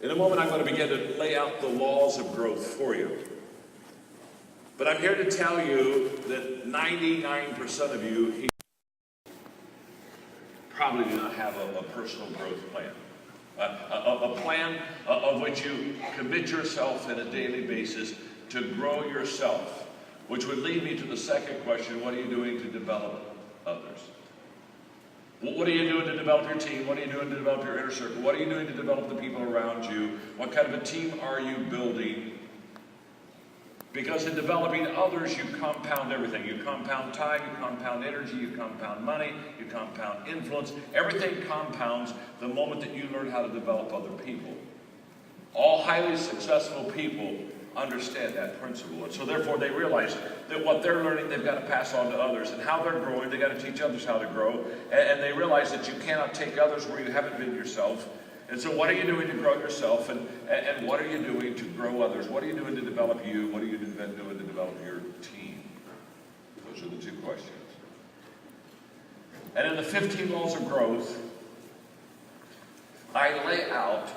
In a moment, I'm going to begin to lay out the laws of growth for you. But I'm here to tell you that 99% of you here probably do not have a personal growth plan. A plan of which you commit yourself on a daily basis to grow yourself, which would lead me to the second question: what are you doing to develop others? What are you doing to develop your team? What are you doing to develop your inner circle? What are you doing to develop the people around you? What kind of a team are you building? Because in developing others, you compound everything. You compound time, you compound energy, you compound money, you compound influence. Everything compounds the moment that you learn how to develop other people. All highly successful people understand that principle. And so therefore they realize that what they're learning, they've got to pass on to others. And how they're growing, they've got to teach others how to grow. And they realize that you cannot take others where you haven't been yourself. And so what are you doing to grow yourself? And what are you doing to grow others? What are you doing to develop you? What are you doing to develop your team? Those are the two questions. And in the 15 laws of growth, I lay out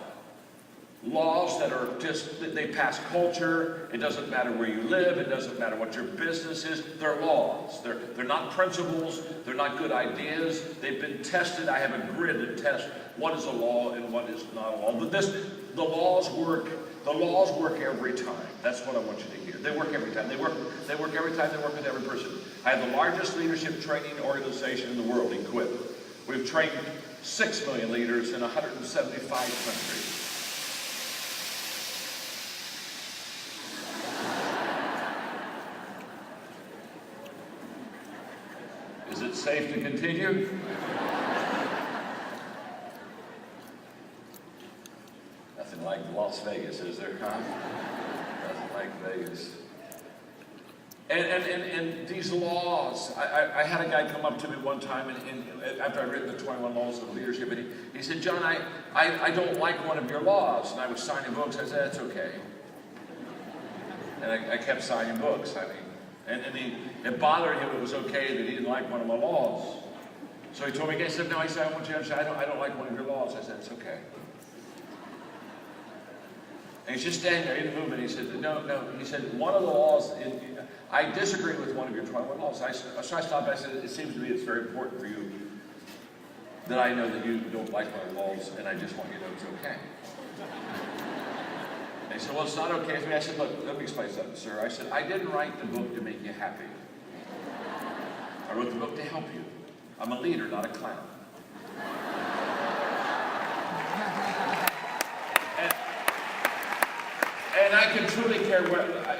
laws that are just, they pass culture. It doesn't matter where you live. It doesn't matter what your business is. They're laws. They're not principles. They're not good ideas. They've been tested. I have a grid to test what is a law and what is not a law. But the laws work. The laws work every time. That's what I want you to hear. They work every time. They work every time. They work with every person. I have the largest leadership training organization in the world, Equip. We've trained 6 million leaders in 175 countries. Is it safe to continue? Nothing like Las Vegas, is there, huh? Nothing like Vegas. And these laws, I had a guy come up to me one time, and after I'd written the 21 Laws of Leadership, and he said, "John, I don't like one of your laws." And I was signing books. I said, "That's okay." And I kept signing books. It bothered him. It was okay that he didn't like one of my laws. So he told me, he said, "No," he said, "I want you to understand, I don't like one of your laws." I said, "It's okay." And he's just standing there, he didn't move, and he said, no. He said, "One of the laws, I disagree with one of your 21 laws." So I stopped, I said, "It seems to me it's very important for you that I know that you don't like one of the laws, and I just want you to know it's okay." And he said, "Well, it's not okay for me." I said, "Look, let me explain something, sir." I said, "I didn't write the book to make you happy. I wrote the book to help you. I'm a leader, not a clown." And I can truly care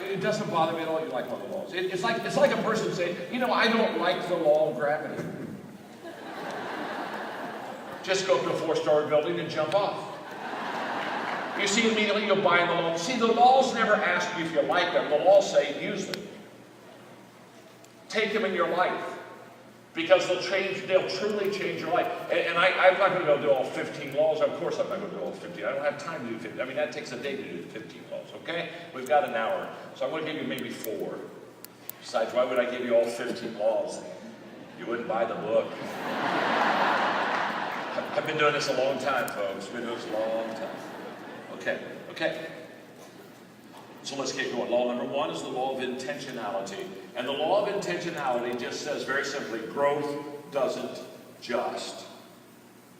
it doesn't bother me at all you like one of the laws. It's like a person saying, "I don't like the law of gravity." Just go up to a 4-story building and jump off. You see, immediately you'll buy the law. See, the laws never ask you if you like them. The laws say use them. Take them in your life. Because they'll truly change your life. And I'm not going to go do all 15 laws. Of course I'm not going to do all 15. I don't have time to do 15. That takes a day to do 15 laws, okay? We've got an hour. So I'm going to give you maybe 4. Besides, why would I give you all 15 laws? You wouldn't buy the book. I've been doing this a long time, folks. I've been doing this a long time. Okay. So let's get going. Law number 1 is the law of intentionality. And the law of intentionality just says very simply, growth doesn't just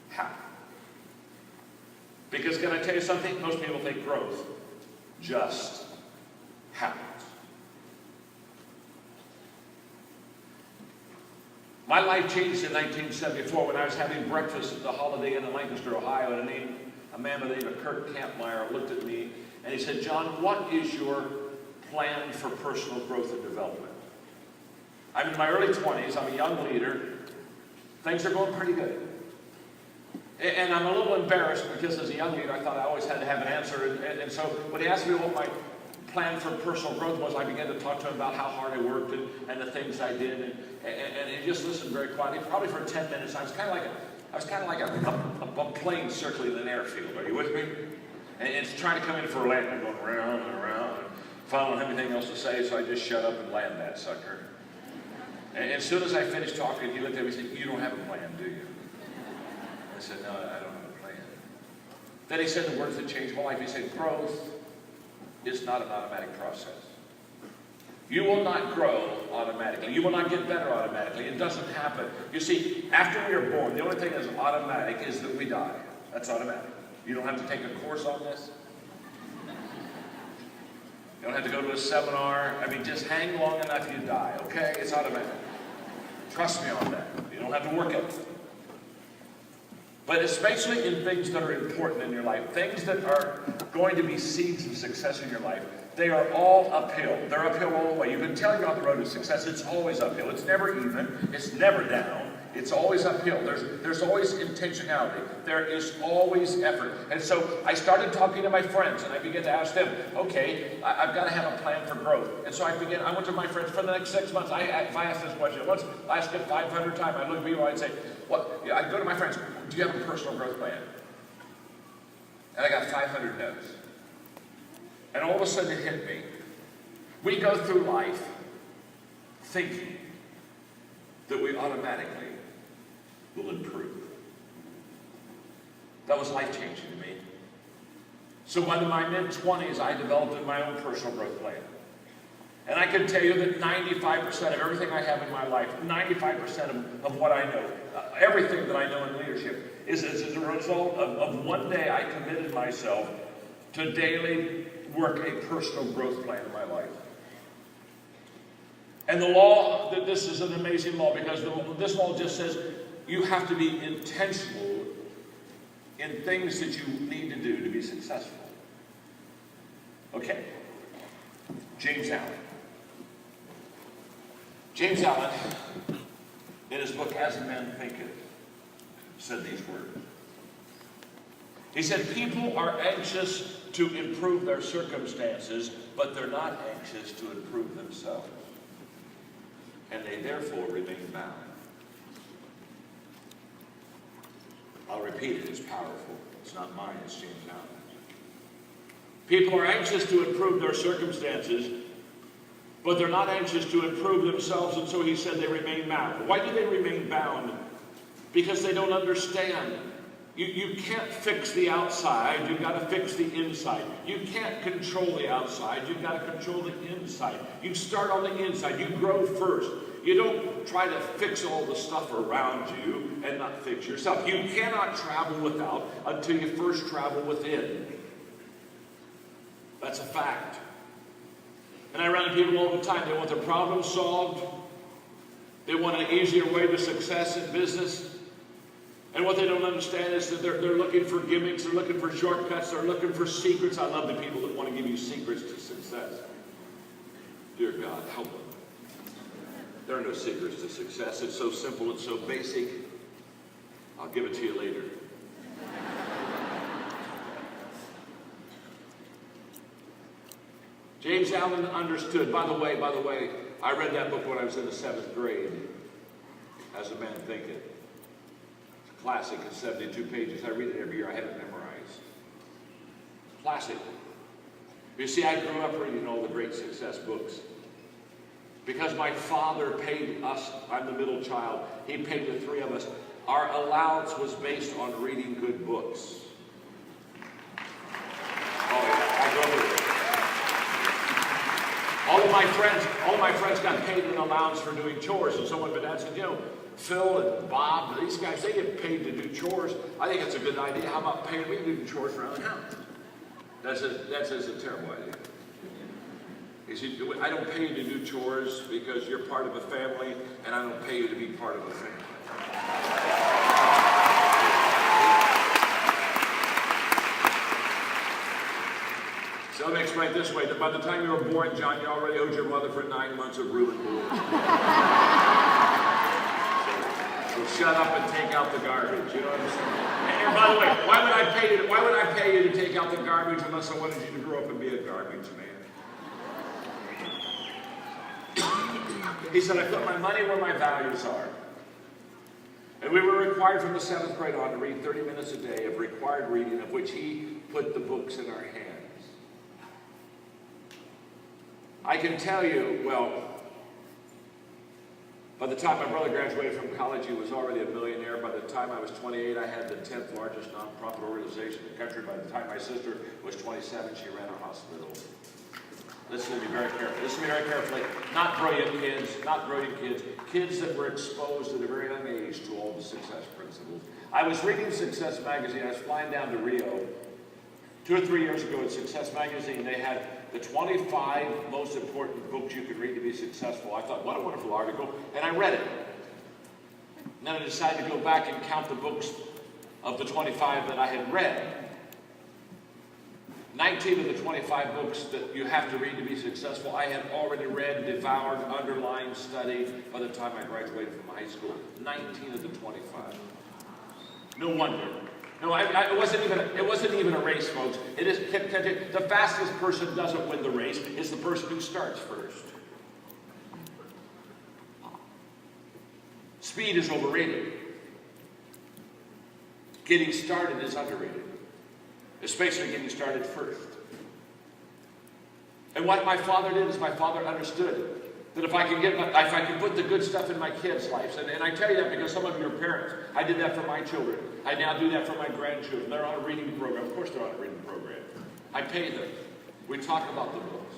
happen. Because can I tell you something? Most people think growth just happens. My life changed in 1974 when I was having breakfast at the Holiday Inn in Lancaster, Ohio, and a man by the name of Kurt Kampmeyer looked at me and he said, "John, what is your plan for personal growth and development?" I'm in my early 20s. I'm a young leader. Things are going pretty good. And I'm a little embarrassed because as a young leader, I thought I always had to have an answer. And so when he asked me what my plan for personal growth was, I began to talk to him about how hard I worked and the things I did. And he just listened very quietly. Probably for 10 minutes, I was kind of like a plane circling an airfield. Are you with me? And it's trying to come in for a landing, going around and around. And finally, I don't have anything else to say, so I just shut up and land that sucker. And as soon as I finished talking, he looked at me and said, "You don't have a plan, do you?" I said, "No, I don't have a plan." Then he said the words that changed my life. He said, growth is not an automatic process. You will not grow automatically. You will not get better automatically. It doesn't happen. You see, after we are born, the only thing that's automatic is that we die. That's automatic. You don't have to take a course on this. You don't have to go to a seminar. I mean, just hang long enough, you die, okay? It's automatic. Trust me on that. You don't have to work at it. But especially in things that are important in your life, things that are going to be seeds of success in your life, they are all uphill. They're uphill all the way. You can tell you're on the road to success. It's always uphill. It's never even. It's never down. It's always uphill. There's always intentionality. There is always effort. And so I started talking to my friends, and I began to ask them, okay, I've got to have a plan for growth. And so I went to my friends for the next 6 months. If I asked this question once, I asked it 500 times. I'd look at people and I'd say, what? I'd go to my friends, do you have a personal growth plan? And I got 500 no's. And all of a sudden it hit me. We go through life thinking that we automatically will improve. That was life-changing to me. So by my mid-20s, I developed my own personal growth plan. And I can tell you that 95% of everything I have in my life, 95% of what I know, everything that I know in leadership, is as a result of one day I committed myself to daily work a personal growth plan in my life. And the law, this is an amazing law, because this law just says you have to be intentional in things that you need to do to be successful. Okay. James Allen. James Allen, in his book, As a Man Thinketh, said these words. He said, people are anxious to improve their circumstances, but they're not anxious to improve themselves. And they therefore remain bound. I'll repeat it, it's powerful. It's not mine, it's James Allen. People are anxious to improve their circumstances, but they're not anxious to improve themselves, and so he said they remain bound. Why do they remain bound? Because they don't understand. You can't fix the outside, you've got to fix the inside. You can't control the outside, you've got to control the inside. You start on the inside, you grow first. You don't try to fix all the stuff around you and not fix yourself. You cannot travel without until you first travel within. That's a fact. And I run into people all the time. They want their problems solved. They want an easier way to success in business. And what they don't understand is that they're looking for gimmicks, they're looking for shortcuts, they're looking for secrets. I love the people that want to give you secrets to success. Dear God, help them. There are no secrets to success. It's so simple and so basic. I'll give it to you later. James Allen understood. By the way, I read that book when I was in the 7th grade. As a Man Thinketh. It's a classic. It's 72 pages. I read it every year. I have it memorized. Classic. You see, I grew up reading all the great success books. Because my father paid us, I'm the middle child, he paid the 3 of us. Our allowance was based on reading good books. Oh yeah, I grew up with it. All of my friends got paid an allowance for doing chores. And someone, but Dad said, you know, Phil and Bob, these guys, they get paid to do chores. I think it's a good idea. How about paying me to do chores around the house? That's a terrible idea. He said, I don't pay you to do chores because you're part of a family, and I don't pay you to be part of a family. So let me explain it this way, that by the time you were born, John, you already owed your mother for 9 months of room and board. So shut up and take out the garbage, you know what I'm saying? And by the way, why would I pay you to take out the garbage unless I wanted you to grow up and be a garbage man? He said, I put my money where my values are. And we were required from the 7th grade on to read 30 minutes a day of required reading, of which he put the books in our hands. I can tell you, well, By the time my brother graduated from college, he was already a millionaire. By the time I was 28, I had the 10th largest nonprofit organization in the country. By the time my sister was 27, she ran a hospital. Listen to me very carefully. Listen to me very carefully. Not brilliant kids, kids that were exposed at a very young age to all the success principles. I was reading Success Magazine. I was flying down to Rio 2 or 3 years ago at Success Magazine. They had the 25 most important books you could read to be successful. I thought, what a wonderful article, and I read it. And then I decided to go back and count the books of the 25 that I had read. 19 of the 25 books that you have to read to be successful, I had already read, devoured, underlined, studied by the time I graduated from high school. 19 of the 25. No wonder. No, it wasn't even a race, folks. It is the fastest person doesn't win the race. It's the person who starts first. Speed is overrated. Getting started is underrated, especially getting started first. And what my father did is my father understood that if I could put the good stuff in my kids' lives, and I tell you that because some of you are parents. I did that for my children. I now do that for my grandchildren. They're on a reading program. Of course they're on a reading program. I pay them. We talk about the books.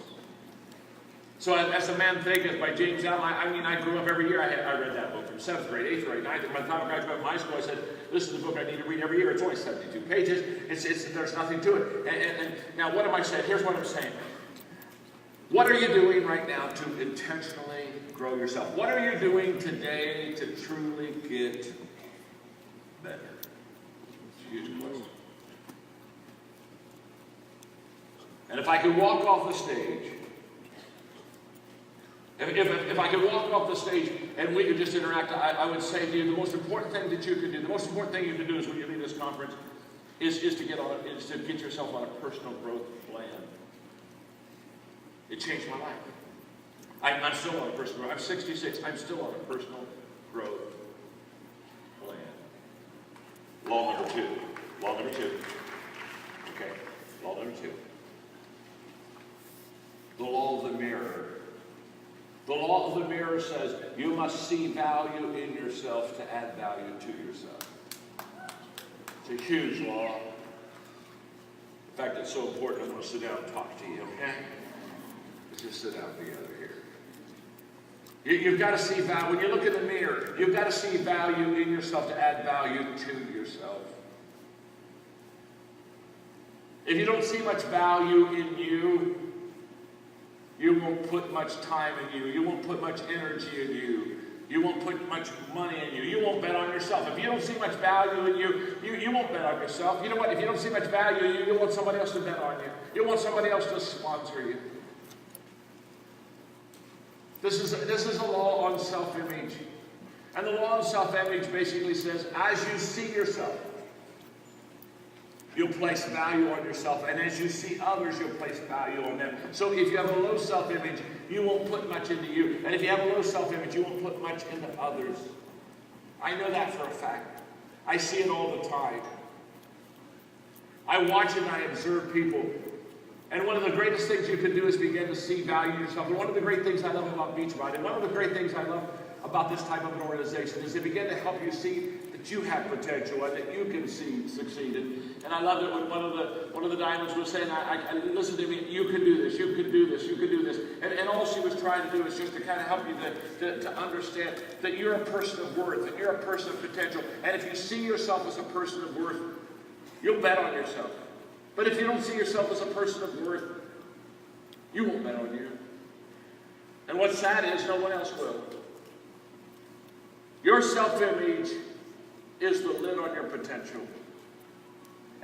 So as a man thinketh by James Allen, I grew up every year. I read that book from 7th grade, 8th grade, 9th grade. By the time I graduated from high school, I said, this is the book I need to read every year. It's only 72 pages. There's nothing to it. And now what am I saying? Here's what I'm saying. What are you doing right now to intentionally grow yourself? What are you doing today to truly get better? It's a huge question. And if I could walk off the stage, if I could walk off the stage and we could just interact, I would say to you, the most important thing that you can do, the most important thing you can do is when you leave this conference, is to get yourself on a personal growth plan. It changed my life. I'm still on a personal growth. I'm 66. I'm still on a personal growth plan. Law number two. Okay. Law number 2. The law of the mirror. The law of the mirror says you must see value in yourself to add value to yourself. It's a huge law. In fact, it's so important I'm going to sit down and talk to you, okay? Let's just sit down together here. You've got to see value. When you look in the mirror, you've got to see value in yourself to add value to yourself. If you don't see much value in you, you won't put much time in you. You won't put much energy in you. You won't put much money in you. You won't bet on yourself. If you don't see much value in you, you won't bet on yourself. You know what? If you don't see much value in you, you want somebody else to bet on you. You want somebody else to sponsor you. This is a law on self-image. And the law on self-image basically says, as you see yourself, you'll place value on yourself. And as you see others, you'll place value on them. So if you have a low self-image, you won't put much into you. And if you have a low self-image, you won't put much into others. I know that for a fact. I see it all the time. I watch and I observe people. And one of the greatest things you can do is begin to see value in yourself. And one of the great things I love about Beachbody, and one of the great things I love about this type of an organization is they begin to help you see that you have potential and that you can succeed. And I love it when one of the diamonds was saying, I listen to me, you can do this, you can do this, you can do this. And all she was trying to do is just to kind of help you to understand that you're a person of worth and you're a person of potential. And if you see yourself as a person of worth, you'll bet on yourself. But if you don't see yourself as a person of worth, you won't bet on you. And what's sad is no one else will. Your self-image is the lid on your potential.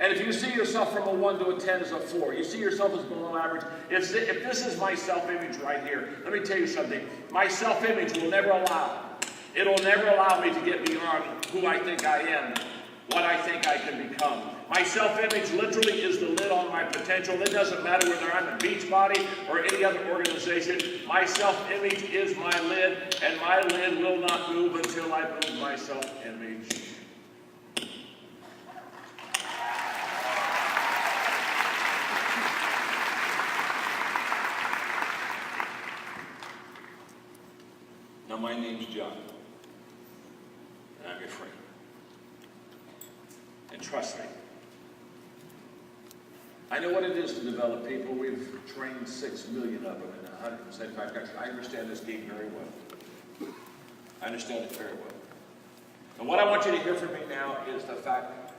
And if you see yourself from a 1 to a 10 as a 4, you see yourself as below average, if this is my self-image right here, let me tell you something. My self-image will never allow me to get beyond who I think I am, what I think I can become. My self-image literally is the lid on my potential. It doesn't matter whether I'm in Beachbody or any other organization. My self-image is my lid, and my lid will not move until I move my self-image. Now my name's John, and I'm your friend. And trust me, I know what it is to develop people. We've trained 6 million of them in 175 countries. I understand this game very well. I understand it very well. And what I want you to hear from me now is the fact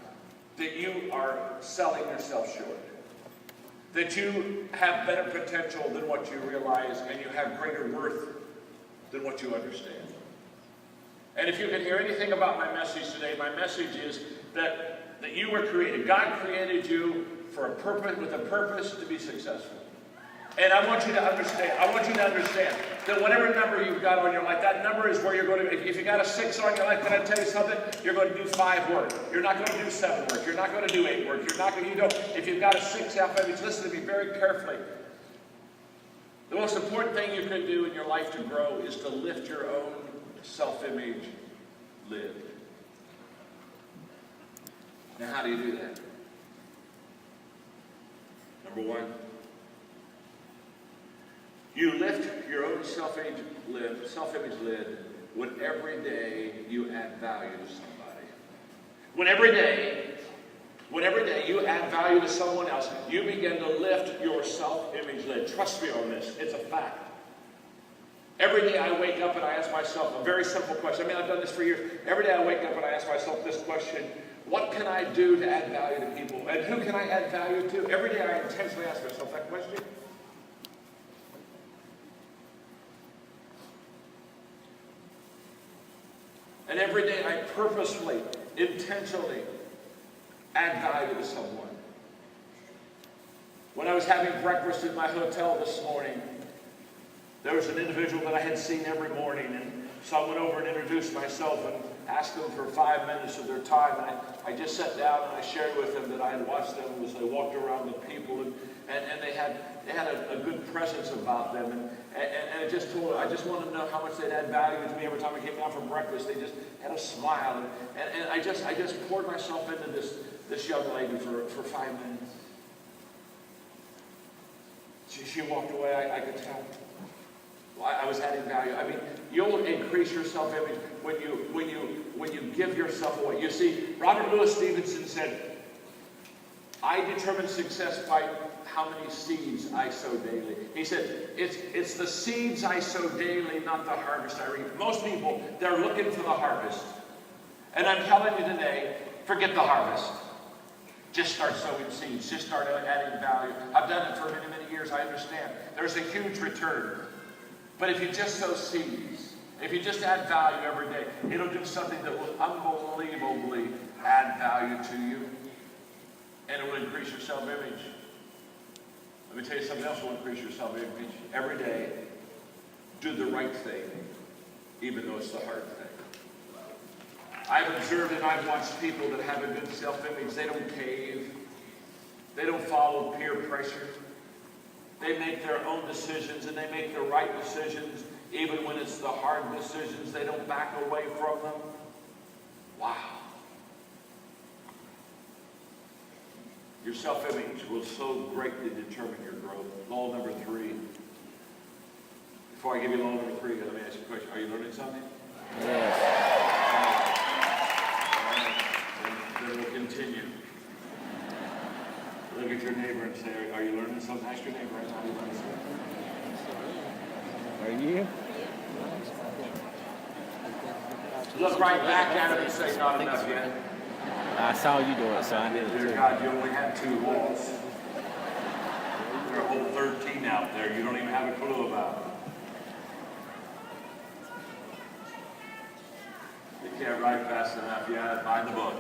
that you are selling yourself short. That you have better potential than what you realize, and you have greater worth than what you understand. And if you can hear anything about my message today, my message is that you were created. God created you for a purpose, with a purpose to be successful. And I want you to understand that whatever number you've got on your life, that number is where you're going to, if you got a 6 on your life, can I tell you something? You're going to do 5 work. You're not going to do 7 work. You're not going to do 8 work. You're not going to, if you've got a 6 self-image, listen to me very carefully. The most important thing you can do in your life to grow is to lift your own self-image lid. Now, how do you do that? Number 1, you lift your own self-image lid when every day you add value to somebody. When every day you add value to someone else, you begin to lift your self-image lid. Trust me on this. It's a fact. Every day I wake up and I ask myself a very simple question. I mean, I've done this for years. Every day I wake up and I ask myself this question: what can I do to add value to people? And who can I add value to? Every day I intentionally ask myself that question. And every day I purposefully, intentionally add value to someone. When I was having breakfast in my hotel this morning, there was an individual that I had seen every morning, and so I went over and introduced myself and asked them for 5 minutes of their time. And I just sat down and I shared with them that I had watched them as they walked around with people, and they had a good presence about them. And I just told them, I just wanted to know how much they'd add value to me every time I came down from breakfast. They just had a smile. And I just poured myself into this young lady for 5 minutes. She walked away, I could tell. I was adding value. I mean, you'll increase your self-image when you give yourself away. You see, Robert Louis Stevenson said, "I determine success by how many seeds I sow daily." He said, it's the seeds I sow daily, not the harvest I reap. Most people, they're looking for the harvest. And I'm telling you today, forget the harvest. Just start sowing seeds. Just start adding value. I've done it for many, many years. I understand. There's a huge return. But if you just sow seeds, if you just add value every day, it'll do something that will unbelievably add value to you. And it will increase your self-image. Let me tell you something else will increase your self-image. Every day, do the right thing, even though it's the hard thing. I've observed and I've watched people that have a good self-image. They don't cave. They don't follow peer pressure. They make their own decisions, and they make the right decisions, even when it's the hard decisions. They don't back away from them. Wow. Your self-image will so greatly determine your growth. Law number 3. Before I give you law number 3, let me ask you a question. Are you learning something? Yes. Then we'll continue. Look at your neighbor and say, "Are you learning something?" Ask your neighbor, "Are you learning something?" Are you? Look right back at him and say, "Not enough yet." I saw you do it, so I did it Dear too. God, you only had 2 walls. There are a whole 13 out there you don't even have a clue about. You can't write fast enough. You gotta find the book.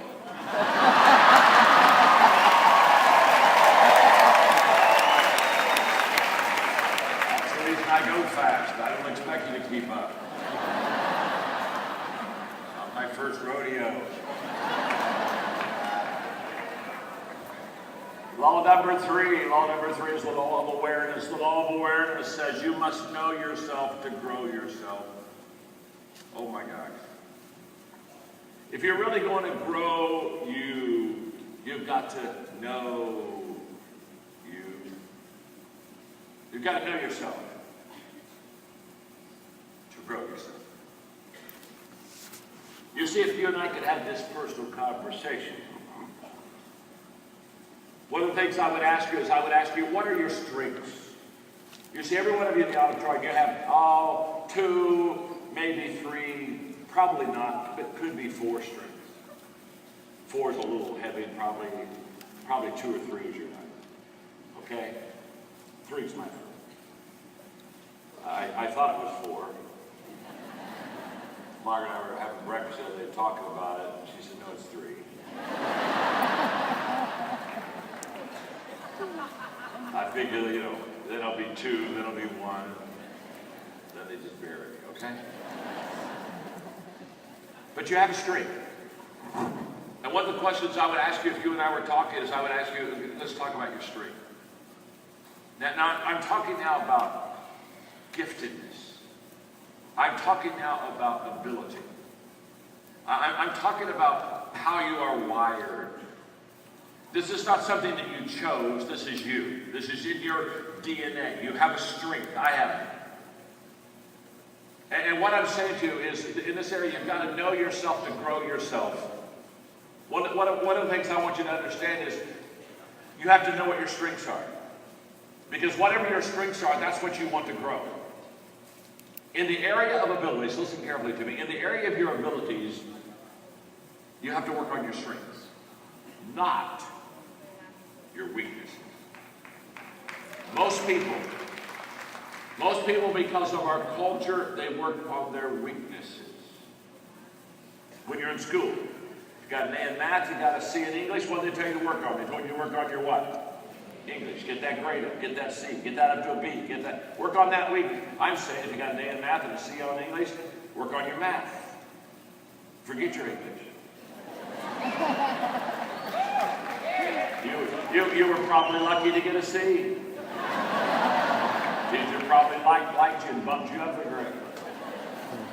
That's the reason I go fast. I don't expect you to keep up. Not my first rodeo. Law number 3 is the law of awareness. The law of awareness says you must know yourself to grow yourself. Oh my gosh. If you're really going to grow you've got to know you. You've got to know yourself to grow yourself. see, if you and I could have this personal conversation, one of the things I would ask you is, what are your strengths? You see, every one of you in the auditorium, you have, 2, maybe 3, probably not, but could be 4 strengths. 4 is a little heavy, probably 2 or 3 is your number. Okay? 3 is my number. I thought it was 4. Margaret and I were having breakfast the other day talking about it, and she said, no, it's 3. I figured, then I'll be 2, then I'll be 1. Then they just bury me, okay? But you have a strength. And one of the questions I would ask you if you and I were talking is, I would ask you, let's talk about your strength. Now I'm talking now about giftedness. I'm talking now about ability. I'm talking about how you are wired. This is not something that you chose. This is you. This is in your DNA. You have a strength. I have it. And what I'm saying to you is, in this area, you've got to know yourself to grow yourself. One of the things I want you to understand is, you have to know what your strengths are. Because whatever your strengths are, that's what you want to grow. In the area of abilities, listen carefully to me, in the area of your abilities, you have to work on your strengths, not your weaknesses. Most people, because of our culture, they work on their weaknesses. When you're in school, you got an A in math, you got a C in English, what do they tell you to work on? They told you to work on your what? English. Get that grade up, get that C, get that up to a B, work on that weakness. I'm saying if you got an A in math and a C on English, work on your math. Forget your English. You were probably lucky to get a C. Teacher probably liked you and bumped you up the grade.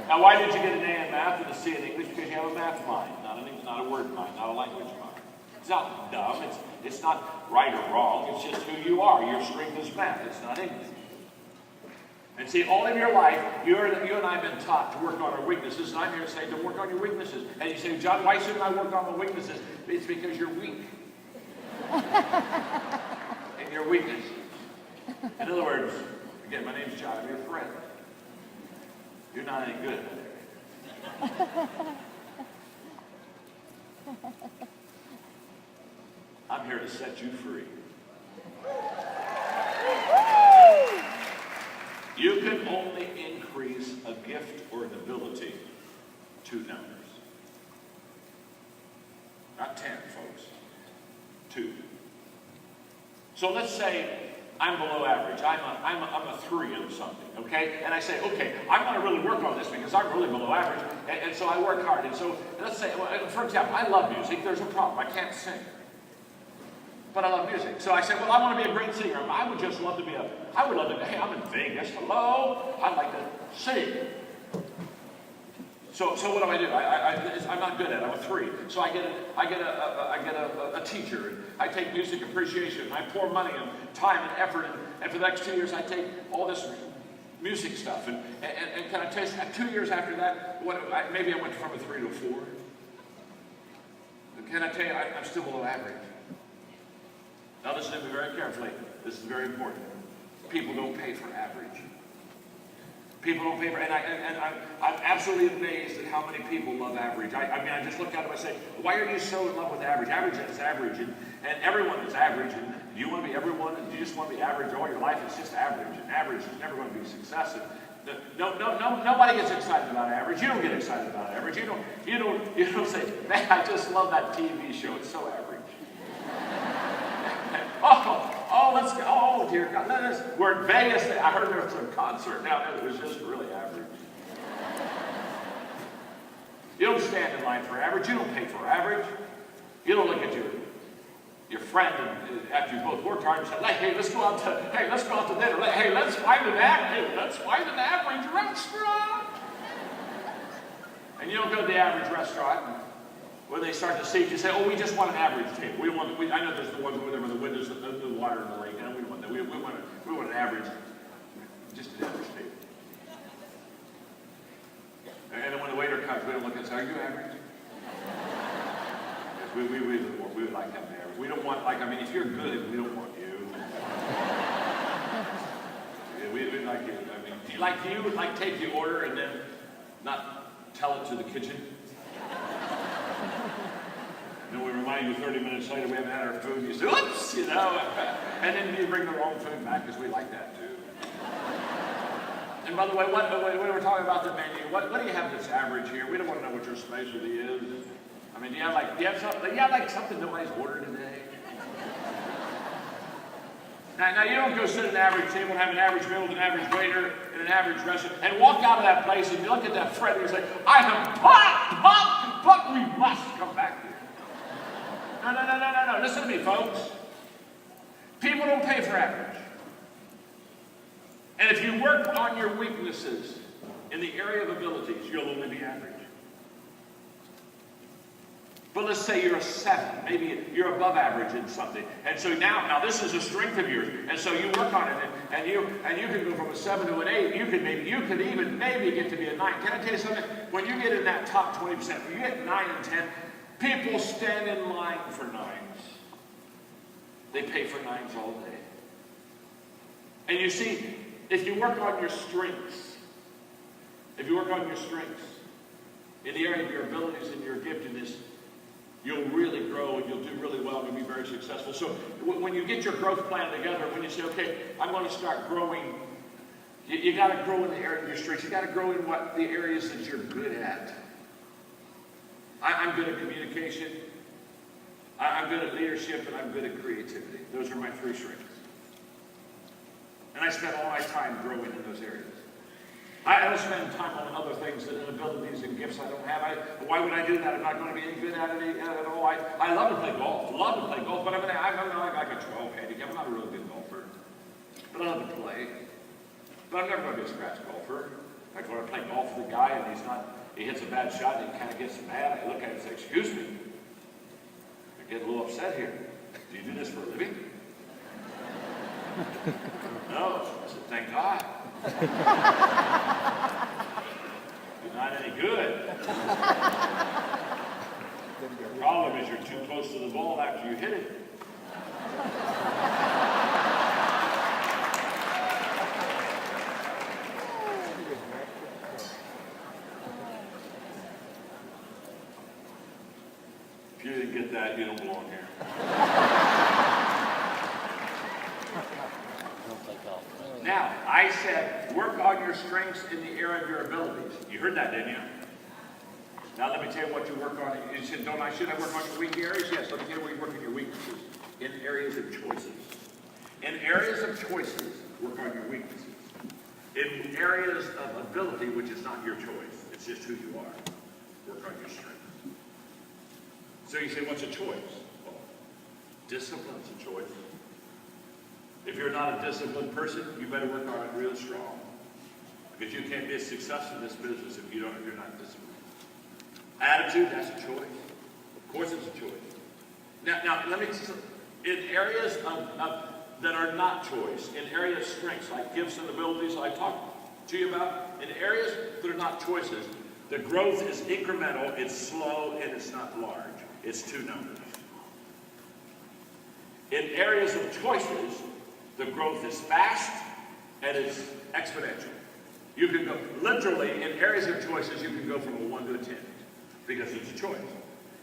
Now, why did you get an A in math and a C in English? Because you have a math mind, not a word mind, not a language mind. It's not dumb. It's not right or wrong. It's just who you are. Your strength is math. It's not English. And see, all of your life, you and I have been taught to work on our weaknesses. And I'm here to say, to work on your weaknesses. And you say, John, why shouldn't I work on the weaknesses? It's because you're weak. And your weaknesses. In other words, again, my name's John. I'm your friend. You're not any good at it. I'm here to set you free. You can only increase a gift or an ability 2 numbers. Not 10, folks. 2. So let's say I'm below average. I'm a 3 on something, okay? And I say, okay, I'm going to really work on this because I'm really below average. And so I work hard. And so let's say, for example, I love music. There's a problem. I can't sing. But I love music. So I said, well, I want to be a great singer. I would just love to be hey, I'm in Vegas. Hello? I'd like to sing. So what do? I'm not good at it. I'm a 3. So I get a teacher. And I take music appreciation. And I pour money and time and effort. And for the next 2 years, I take all this music stuff. And can I tell you, 2 years after that, maybe I went from a 3 to a 4. Can I tell you, I'm still below average. Now listen to me very carefully. This is very important. People don't pay for average. People don't pay for, and I'm absolutely amazed at how many people love average. I just look at them and say, why are you so in love with average? Average is average, and everyone is average. And do you want to be everyone? And do you just want to be average all your life? It's just average, and average is never going to be success. Nobody gets excited about average. You don't get excited about average. You don't say, man, I just love that TV show. It's so average. Let's go. Oh, dear God. We're in Vegas. I heard there was a concert. Now, it was just really average. You don't stand in line for average. You don't pay for average. You don't look at your friend and after you both worked hard and said, hey, let's go out to dinner. Hey, let's find an average restaurant. And you don't go to the average restaurant. When they start to see, you say, oh, we just want an average table. I know there's the ones over there with the windows, the water in the lake. And we don't want that. We want an average, just an average table. And then when the waiter comes, we don't look and say, are you average? We would like to have an average. We don't want, like, I mean, if you're good, we don't want you. Yeah, we'd like you. I mean, do you would like take the order and then not tell it to the kitchen? Then we remind you 30 minutes later we haven't had our food, and you say, oops, you know, and then you bring the wrong food back because we like that too. And by the way, when we're talking about the menu, what do you have that's average here? We don't want to know what your specialty is. I mean, do you have something nobody's ordered today? Now you don't go sit at an average table and have an average meal with an average waiter in an average restaurant and walk out of that place and you look at that friend and you say, I am pumped, but we must come back here. No. Listen to me, folks. People don't pay for average. And if you work on your weaknesses in the area of abilities, you'll only be average. But let's say you're a 7, maybe you're above average in something. And so now this is a strength of yours. And so you work on it and you can go from a 7 to an 8. You could even maybe get to be a 9. Can I tell you something? When you get in that top 20%, when you get 9 and 10, people stand in line for 9s. They pay for 9s all day. And you see, if you work on your strengths, in the area of your abilities and your giftedness, you'll really grow and you'll do really well and you'll be very successful. So when you get your growth plan together, when you say, okay, I'm going to start growing, you got to grow in the area of your strengths. You got to grow in the areas that you're good at. I'm good at communication, I'm good at leadership, and I'm good at creativity. Those are my 3 strengths. And I spend all my time growing in those areas. I don't spend time on other things and abilities and gifts I don't have. Why would I do that? I'm not going to be any good at it at all. I love to play golf. But I'm like a 12 handicap. I'm not a really good golfer. But I love to play. But I'm never going to be a scratch golfer. Like when I play golf with a guy and he hits a bad shot and he kind of gets mad, I look at him and say, excuse me. I get a little upset here. Do you do this for a living? No. I said, thank God. You're not any good. The problem is you're too close to the ball after you hit it. If you didn't get that, you don't belong here. Now, I said, work on your strengths in the area of your abilities. You heard that, didn't you? Now, let me tell you what you work on. You said, should I work on your weak areas? Yes, let me tell you where you work on your weaknesses. In areas of choices. In areas of choices, work on your weaknesses. In areas of ability, which is not your choice, it's just who you are, work on your strengths. So you say, what's a choice? Well, discipline's a choice. If you're not a disciplined person, you better work on it real strong. Because you can't be a success in this business if you're not disciplined. Attitude, that's a choice. Of course it's a choice. Now let me, in areas that are not choice, in areas of strengths, like gifts and abilities I talked to you about, in areas that are not choices, the growth is incremental, it's slow, and it's not large. It's 2 numbers. In areas of choices, the growth is fast and it's exponential. You can go, literally, in areas of choices, you can go from a 1 to a 10 because it's a choice.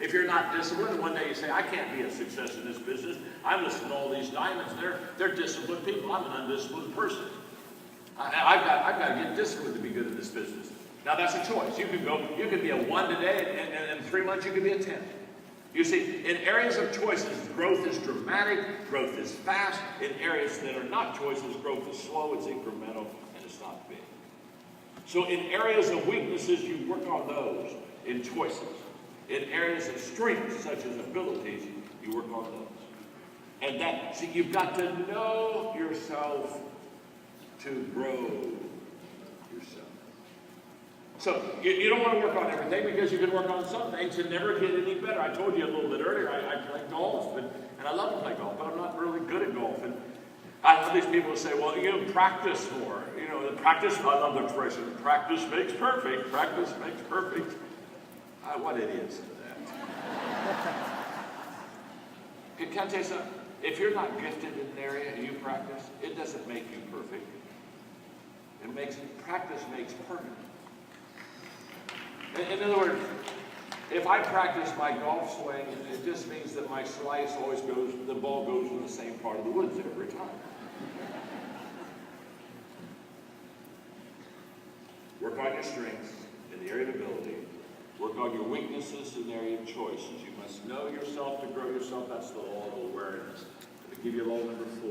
If you're not disciplined, one day you say, I can't be a success in this business. I'm listening to all these diamonds. They're disciplined people. I'm an undisciplined person. I've got to get disciplined to be good in this business. Now, that's a choice. You can be a 1 today, and in 3 months, you can be a 10. You see, in areas of choices, growth is dramatic, growth is fast. In areas that are not choices, growth is slow, it's incremental, and it's not big. So in areas of weaknesses, you work on those in choices. In areas of strength, such as abilities, you work on those. And see, you've got to know yourself to grow yourself. So you don't want to work on everything because you can work on some things and never get any better. I told you a little bit earlier, I play golf, and I love to play golf, but I'm not really good at golf. And I love these people who say, well, practice more. Practice, I love the expression, practice makes perfect, practice makes perfect. What idiots is that? Can I tell you something? If you're not gifted in an area and you practice, it doesn't make you perfect. Practice makes permanent. In other words, if I practice my golf swing, it just means that my slice always goes, the ball goes in the same part of the woods every time. Work on your strengths in the area of ability. Work on your weaknesses in the area of choices. You must know yourself to grow yourself. That's the law of awareness. I'm going to give you law number 4.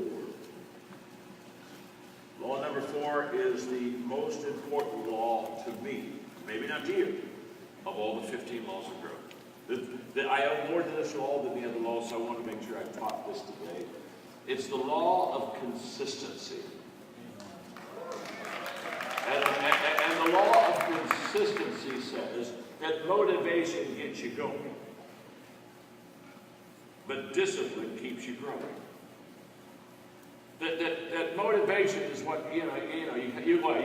Law number 4 is the most important law to me, maybe not to you, of all the 15 laws of growth. I owe more to this law than the other laws, so I want to make sure I taught this today. It's the law of consistency. And the law of consistency says that motivation gets you going, but discipline keeps you growing. That motivation is what you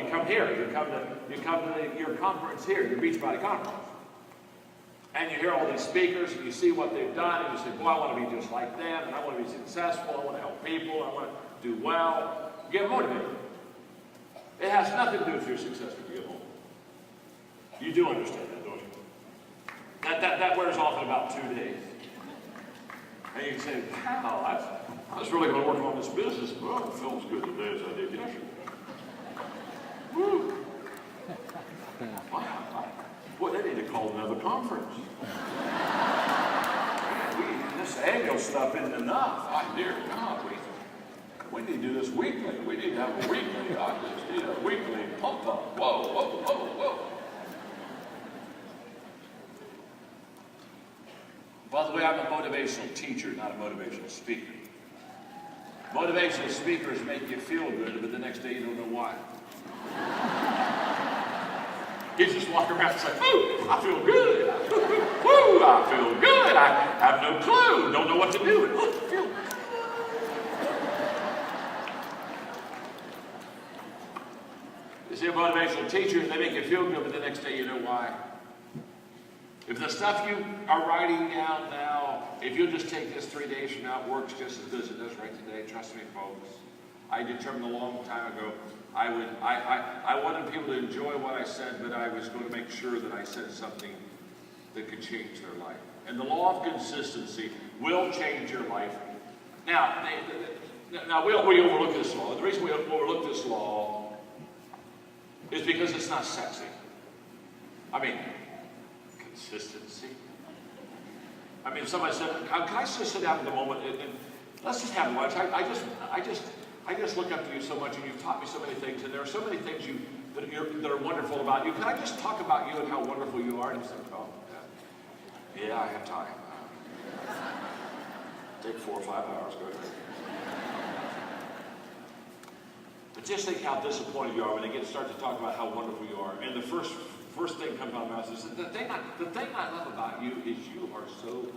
come here, you come to your conference here, your Beachbody conference, and you hear all these speakers and you see what they've done, and you say, boy, I want to be just like them, and I want to be successful, I want to help people, I want to do well. You get motivated. It has nothing to do with your success when you get home. You do understand that, don't you? That wears off in about 2 days. And you can say, wow, I was really going to work on this business, but it feels good today as I did yesterday. Woo! Wow. Boy, they need to call another conference. This annual stuff isn't enough. Dear God, we need to do this weekly. We need to have a weekly. I just need a weekly pump up. Whoa, whoa, whoa, whoa. By the way, I'm a motivational teacher, not a motivational speaker. Motivational speakers make you feel good, but the next day you don't know why. You just walk around and say, "Ooh, I feel good. Woo, I feel good. I have no clue. Don't know what to do. Ooh, I feel good." You see, a motivational teacher, they make you feel good, but the next day you know why. If the stuff you are writing down now, if you just take this 3 days from now, it works just as good as it does right today. Trust me, folks. I determined a long time ago I wanted people to enjoy what I said, but I was going to make sure that I said something that could change their life. And the law of consistency will change your life. Now, we overlook this law. The reason we overlook this law is because it's not sexy. I mean, consistency. I mean, if somebody said, "Can I just sit down for a moment and let's just have lunch?" I just look up to you so much, and you've taught me so many things, and there are so many things that are wonderful about you. Can I just talk about you and how wonderful you are? And you say, "Oh, yeah, I have time. Take 4 or 5 hours. Go ahead." But just think how disappointed you are when they start to talk about how wonderful you are, and the first thing comes out of my mouth is, the thing I love about you is you are so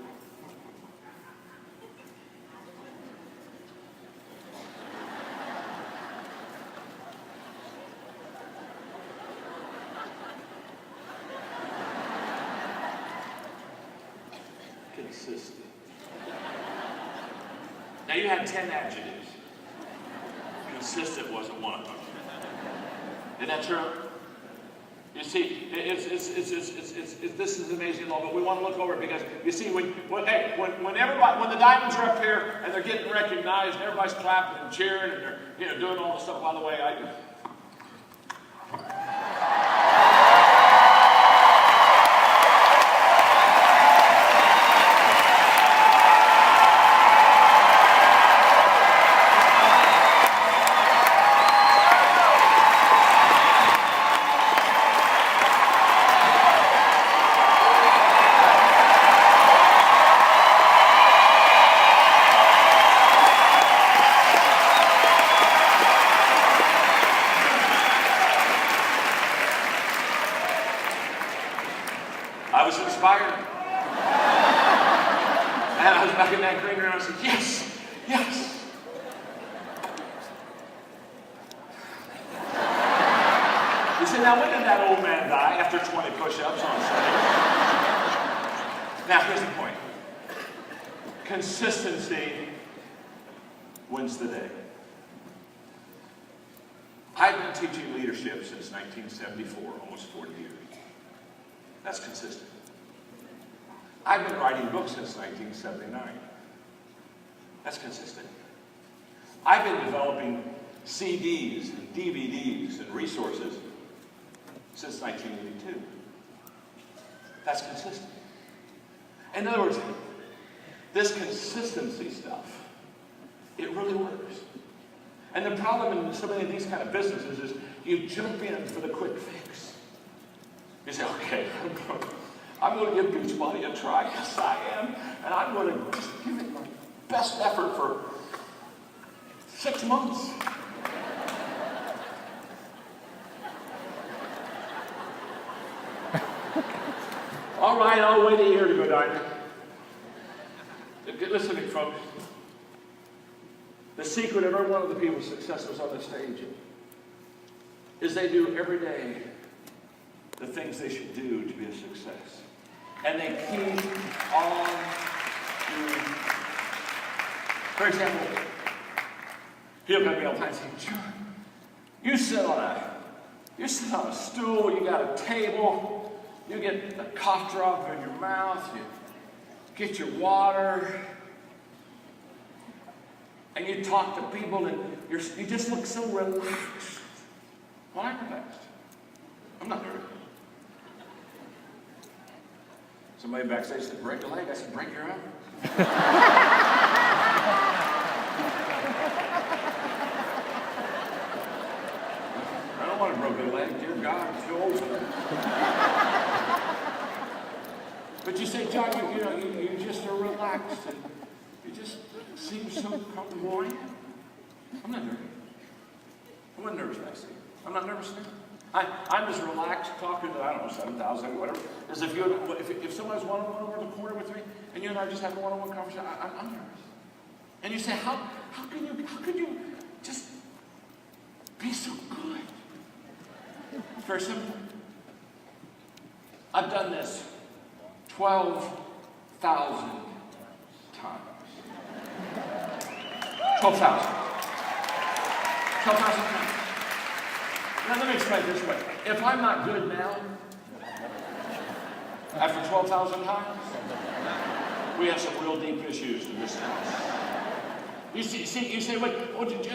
consistent. Now you had 10 adjectives. Consistent wasn't one of them. Isn't that true? You see, this is amazing law, but we want to look over it because you see, when the diamonds are up here and they're getting recognized, and everybody's clapping and cheering and they're doing all the stuff. By the way, I was inspired. And I was back in that green room and I said, yes, yes. You said, now when did that old man die? After 20 push-ups on Sunday. Now here's the point. Consistency wins the day. I've been teaching leadership since 1974, almost 40 years. That's consistent. I've been writing books since 1979. That's consistent. I've been developing CDs and DVDs and resources since 1982. That's consistent. In other words, this consistency stuff, it really works. And the problem in so many of these kind of businesses is you jump in for the quick fix. You say, okay, I'm going to give Beachbody a try. Yes, I am. And I'm going to just give it my best effort for 6 months. All right, I'll wait a year to go dining. Listen to me, folks. The secret of every one of the people's successes on the stage is they do every day the things they should do to be a success. And they keep on doing. For example, people come to me all the time and say, John, you sit on a stool, you got a table, you get a cough drop in your mouth, you get your water, and you talk to people, and you just look so relaxed. Well, I'm relaxed. I'm not nervous. Somebody backstage said, break a leg. I said, break your own. I don't want a broken leg. Dear God, I'm too old for that. But you say, John, you just are relaxed, and you just seem so comfortable. I'm not nervous. I'm not nervous backstage. I'm not nervous now. I'm as relaxed talking to, 7,000, whatever, as if somebody's one-on-one over the corner with me, and you and I are just having a one-on-one conversation. I'm nervous. And you say, how can you just be so good? Very simple. I've done this 12,000 times. 12,000. 12,000 times. Now let me explain it this way. If I'm not good now, after 12,000 times, we have some real deep issues in this house. You say, well,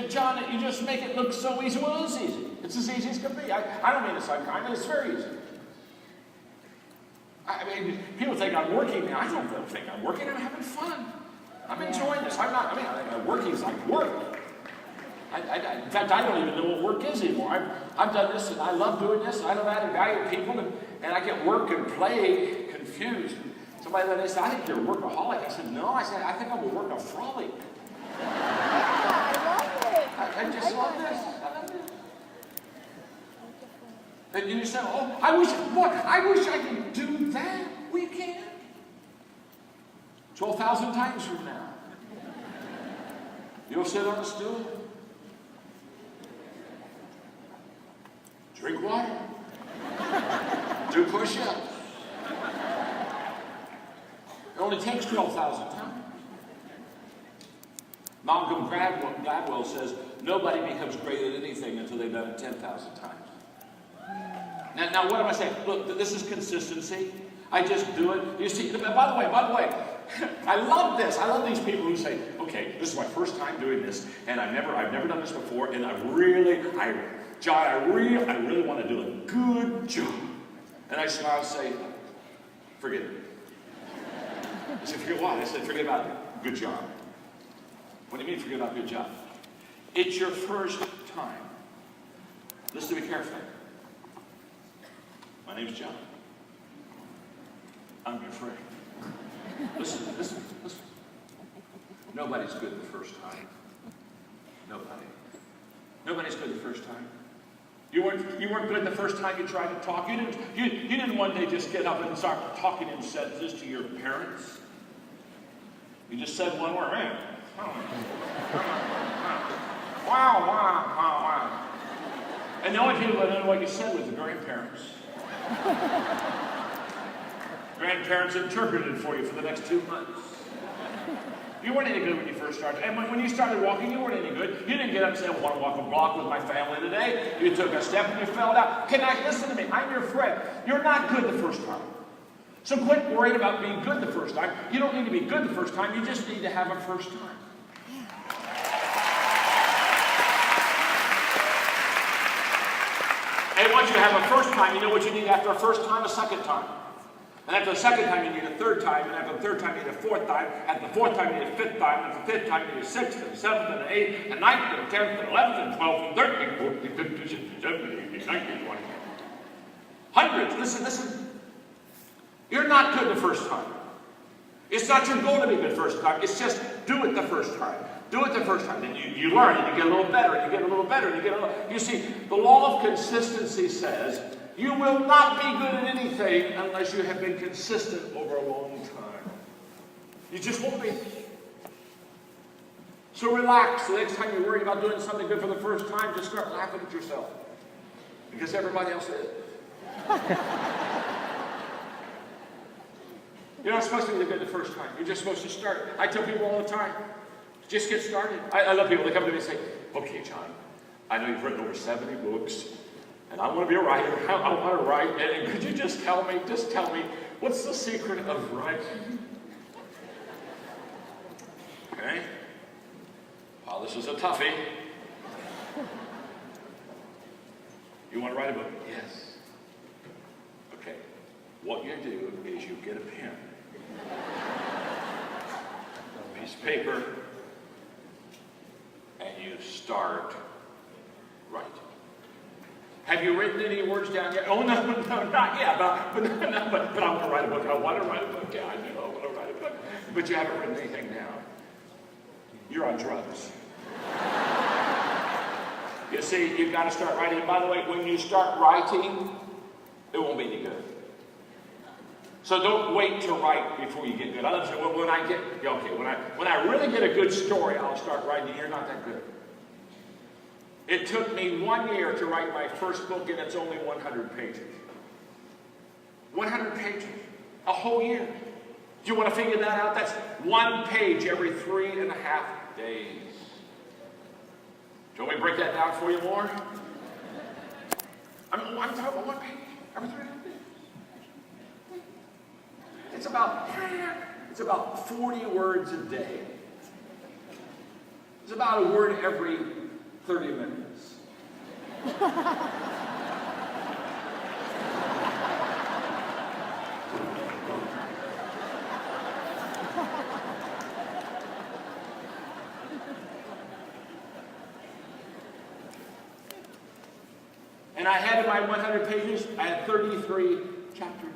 John, you just make it look so easy. Well, it's easy. It's as easy as can be. I don't mean to sound kind, it's very easy. I mean, people think I'm working now. I don't think I'm working. I'm having fun. I'm enjoying this. I'm working is like work. In fact, I don't even know what work is anymore. I've done this, and I love doing this, and I love adding value to people, and I get work and play confused. Somebody the other day said, I think you're a workaholic. I said, no. I said, I think I'm a workaholic. I just love this. I love this. And you say, oh, I wish I could do that. We can. 12,000 times from now. You'll sit on a stool. Drink water. Do push-ups. It only takes 12,000 times. Malcolm Gladwell says, nobody becomes great at anything until they've done it 10,000 times. Now what am I saying? Look, this is consistency. I just do it. You see, by the way, I love this. I love these people who say, okay, this is my first time doing this, and I've never done this before, and John, I really want to do a good job. And I smile and say, forget it. I said, forget what? I said, forget about it. Good job. What do you mean forget about good job? It's your first time. Listen to me carefully. My name's John. I'm your friend. Listen. Nobody's good the first time. Nobody. Nobody's good the first time. You weren't good the first time you tried to talk. You didn't one day just get up and start talking in sentences to your parents. You just said one word, man. Wow. And the only people that know what you said was the grandparents. Grandparents interpreted for you for the next 2 months. You weren't any good when you first started. And when you started walking, you weren't any good. You didn't get up and say, I want to walk a block with my family today. You took a step and you fell down. Listen to me. I'm your friend. You're not good the first time. So quit worrying about being good the first time. You don't need to be good the first time. You just need to have a first time. And once you have a first time, you know what you need after a first time? A second time. And after the second time, you need a third time. And after the third time, you need a fourth time. After the fourth time, you need a fifth time. And after the fifth time, you need a sixth, and a seventh, and an eighth, and ninth, and 10th, and 11th, and 12th, and 13th, 14th, 15th, 16th, 17th, 18th, 19th, 20th. Hundreds. Listen. You're not good the first time. It's not your goal to be good the first time. It's just do it the first time. Do it the first time. Then you learn, and you get a little better, and you get a little better, and you get a little... You see, the law of consistency says you will not be good at anything unless you have been consistent over a long time. You just won't be. So relax. The next time you're worried about doing something good for the first time, just start laughing at yourself. Because everybody else is. You're not supposed to be good the first time. You're just supposed to start. I tell people all the time, just get started. I love people that come to me and say, okay, John, I know you've written over 70 books, and I want to be a writer. I want to write. And could you just tell me, what's the secret of writing? Okay? Well, this is a toughie. You want to write a book? Yes. Okay. What you do is you get a pen, a piece of paper, and you start writing. Have you written any words down yet? Oh, no, not yet. But I want to write a book. I want to write a book. Yeah, I know I want to write a book. But you haven't written anything down. You're on drugs. You see, you've got to start writing. And by the way, when you start writing, it won't be any good. So don't wait to write before you get good. I love to say, well, when I really get a good story, I'll start writing. You're not that good. It took me 1 year to write my first book, and it's only 100 pages. 100 pages. A whole year. Do you want to figure that out? That's 1 page every 3.5 days. Do you want me to break that down for you more? I'm talking about 1 page every 3.5 days. It's about 40 words a day. It's about a word every 30 minutes. And I had in my 100 pages, I had 33 chapters.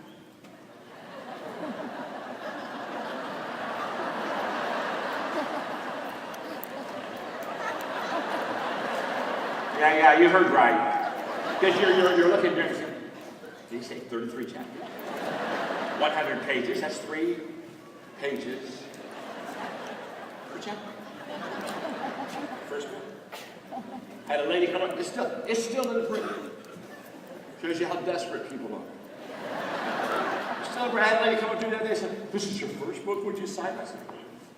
Yeah, you heard right. Because you're looking there and saying, did he say 33 chapters? 100 pages, that's 3 pages per chapter. First one. Had a lady come up, it's still in the print. Shows you how desperate people are. Still, I had a lady come up to me the other day and said, this is your first book, would you sign? I said,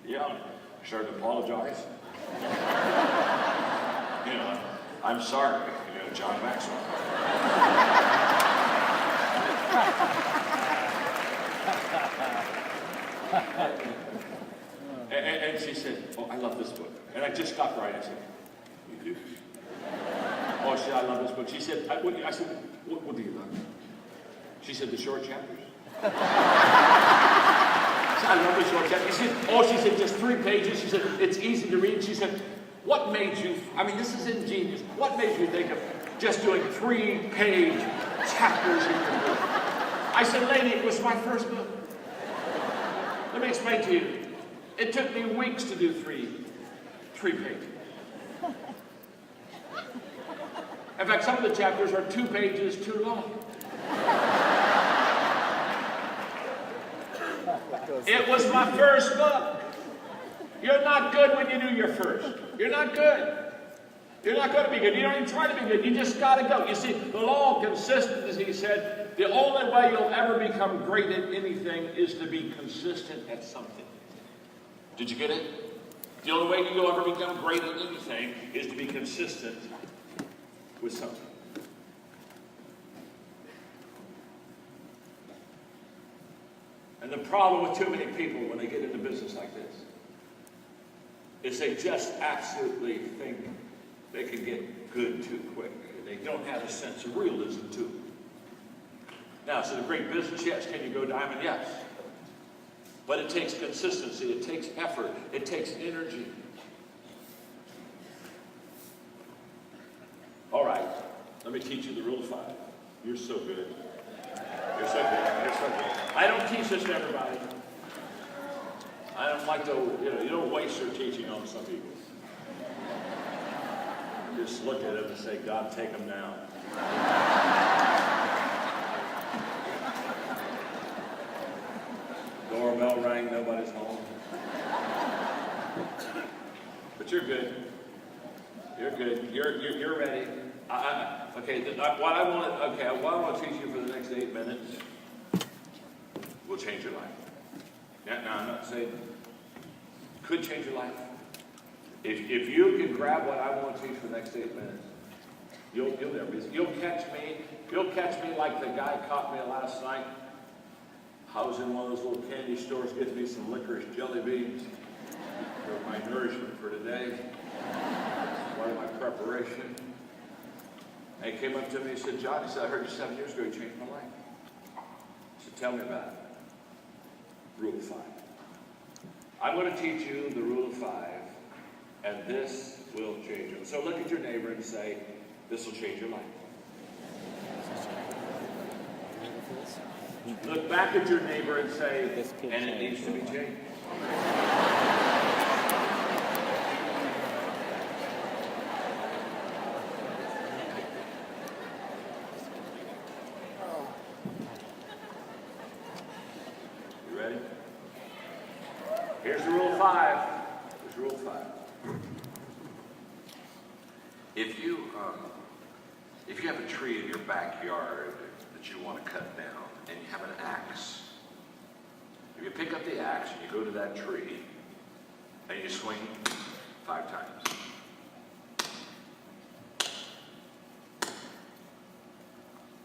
yeah. I started to apologize. I'm sorry, John Maxwell. and she said, oh, I love this book. And I just stopped writing. I said, you do? Oh, she said, I love this book. She said, I said, what do you love? She said, the short chapters. I love the short chapters. She said, just 3 pages. She said, it's easy to read. She said, what made you, this is ingenious. What made you think of just doing 3-page chapters in your book? I said, lady, it was my first book. Let me explain to you. It took me weeks to do 3 pages. In fact, some of the chapters are 2 pages too long. It was my first book. You're not good when you do your first. You're not good. You're not going to be good. You don't even try to be good. You just got to go. You see, the law of consistency, he said, the only way you'll ever become great at anything is to be consistent at something. Did you get it? The only way you'll ever become great at anything is to be consistent with something. And the problem with too many people when they get into business like this is they just absolutely think they can get good too quick. They don't have a sense of realism to it. Now, is it a great business? Yes. Can you go diamond? Yes. But it takes consistency, it takes effort, it takes energy. All right, let me teach you the rule of 5. You're so good. You're so good. You're so good. I don't teach this to everybody. I don't like to, you don't waste your teaching on some people. Just look at them and say, God, take them down. Doorbell rang, nobody's home. But you're good. You're good. You're ready. What I want to teach you for the next 8 minutes will change your life. Now, I'm not saying could change your life. If you can grab what I want to teach for the next 8 minutes, you'll catch me. You'll catch me like the guy caught me last night. I was in one of those little candy stores getting me some licorice jelly beans for my nourishment for today. Part of my preparation. And he came up to me and said, John, he said, I heard you 7 years ago, you changed my life. He said, tell me about it. Rule of 5. I'm going to teach you the rule of 5, and this will change you. So look at your neighbor and say, this will change your life. Look back at your neighbor and say, and it needs to be changed. You ready? Here's the rule of 5. Here's rule of 5. If you have a tree in your backyard that you want to cut down, and you have an axe. If you pick up the axe and you go to that tree and you swing 5 times.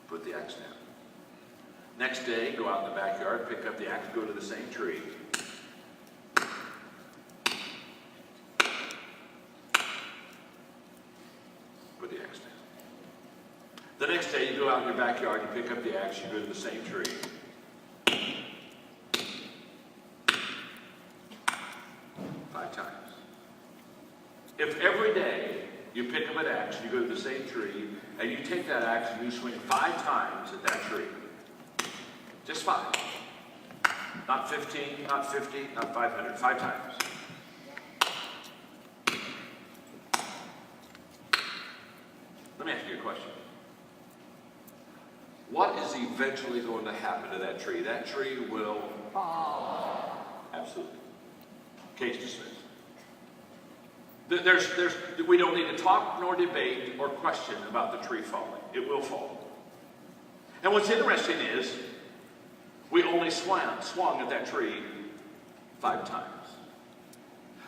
Put the axe down. Next day, go out in the backyard, pick up the axe, go to the same tree. Put the axe down. The next day, you go out in your backyard, you pick up the axe, you go to the same tree. 5 times. If every day you pick up an axe, you go to the same tree, and you take that axe and you swing 5 times at that tree. Just 5. Not 15, not 50, not 500. 5 times. Let me ask you a question. What is eventually going to happen to that tree? That tree will fall. Absolutely. Case dismissed. We don't need to talk nor debate or question about the tree falling. It will fall. And what's interesting is we only swung at that tree 5 times.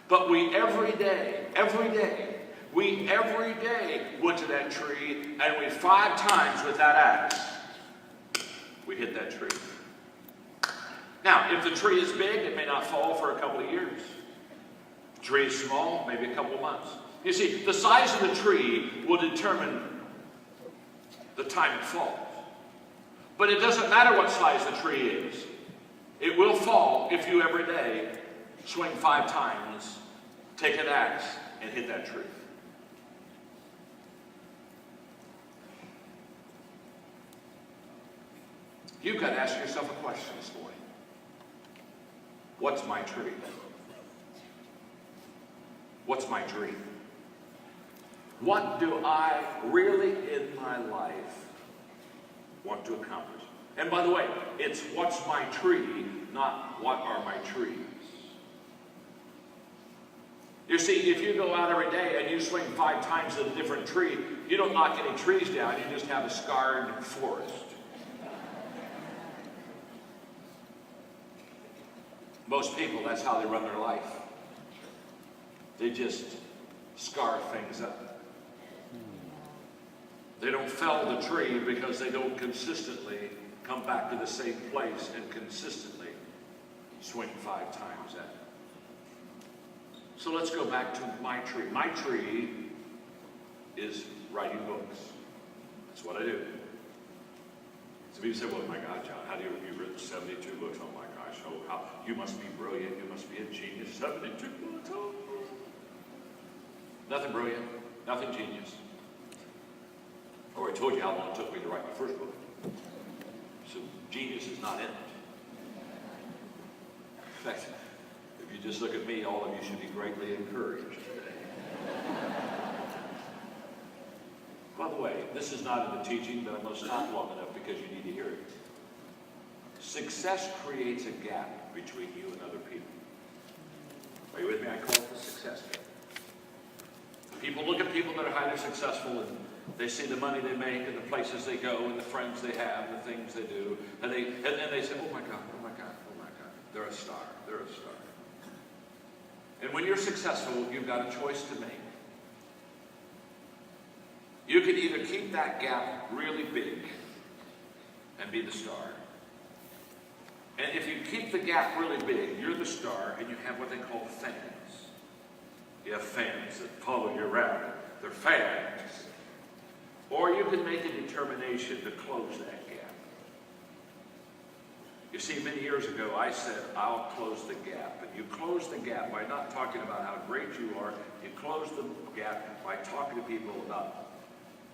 But we every day went to that tree, and we 5 times with that axe, we hit that tree. Now, if the tree is big, it may not fall for a couple of years. If the tree is small, maybe a couple of months. You see, the size of the tree will determine the time it falls. But it doesn't matter what size the tree is. It will fall if you every day swing 5 times, take an axe, and hit that tree. You've got to ask yourself a question this morning. What's my tree? What's my dream? What do I really in my life want to accomplish? And by the way, it's what's my tree, not what are my trees. You see, if you go out every day and you swing 5 times at a different tree, you don't knock any trees down, you just have a scarred forest. Most people, that's how they run their life. They just scar things up. They don't fell the tree because they don't consistently come back to the same place and consistently swing 5 times at it. So let's go back to my tree. My tree is writing books. That's what I do. Some people say, well, my God, John, how do you've written 72 books? Oh my gosh, how you must be brilliant, you must be a genius. 72 books, oh. Nothing brilliant, nothing genius. I already told you how long it took me to write my first book. So genius is not in it. In fact, if you just look at me, all of you should be greatly encouraged today. By the way, this is not in the teaching, but I'm going to stop long enough because you need to hear it. Success creates a gap between you and other people. Are you with me? I call it the success gap. People look at people that are highly successful and they see the money they make and the places they go and the friends they have, the things they do, and then they say, oh my God, oh my God, oh my God, they're a star, they're a star. And when you're successful, you've got a choice to make. You can either keep that gap really big and be the star. And if you keep the gap really big, you're the star and you have what they call fans. You have fans that follow you around. They're fans. Or you can make a determination to close that gap. You see, many years ago, I said, I'll close the gap. And you close the gap by not talking about how great you are. You close the gap by talking to people about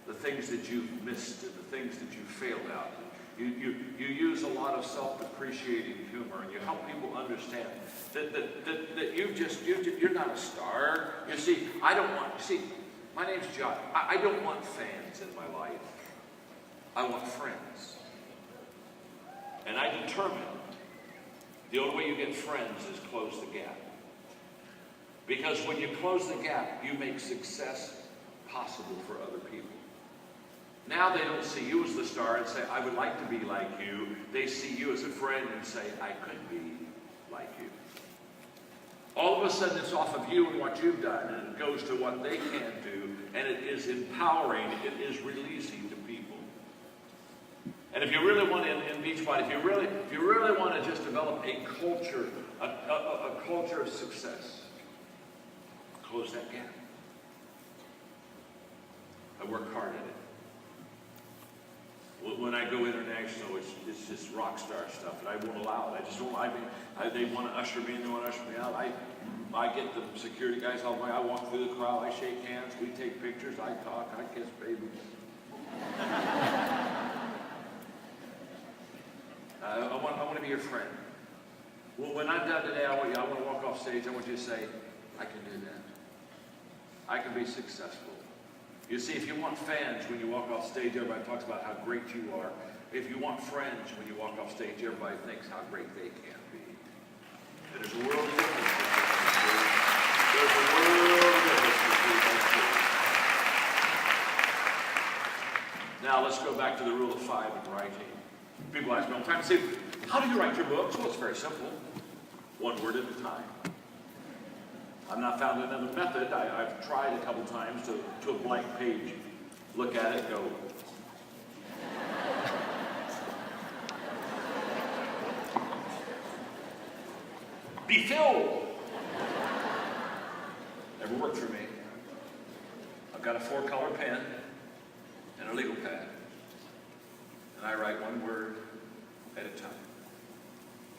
the things that you've missed and the things that you failed out. You use a lot of self-depreciating humor, and you help people understand that you're not a star. You see, my name's John. I don't want fans in my life. I want friends. And I determined the only way you get friends is close the gap. Because when you close the gap, you make success possible for other people. Now they don't see you as the star and say, I would like to be like you. They see you as a friend and say, I could be like you. All of a sudden it's off of you and what you've done, and it goes to what they can do, and it is empowering, it is releasing to people. And if you really want to, in Beachbody, if you really want to just develop a culture, a culture of success, close that gap. I work hard at it. When I go international, it's just rock star stuff, and I won't allow it. I just don't. They want to usher me in, they want to usher me out. I get the security guys all the way. I walk through the crowd, I shake hands, we take pictures, I talk, I kiss babies. I want to be your friend. Well, when I'm done today, I want to walk off stage. I want you to say, I can do that. I can be successful. You see, if you want fans when you walk off stage, everybody talks about how great you are. If you want friends when you walk off stage, everybody thinks how great they can be. And there's a world of difference between those two. There's a world of difference between those two. Now let's go back to the rule of 5 in writing. People ask me all the time, say, how do you write your books? Well, it's very simple. One word at a time. I've not found another method. I've tried a couple times to a blank page, look at it, go. Be filled. Never worked for me. I've got a 4-color pen and a legal pad, and I write one word at a time.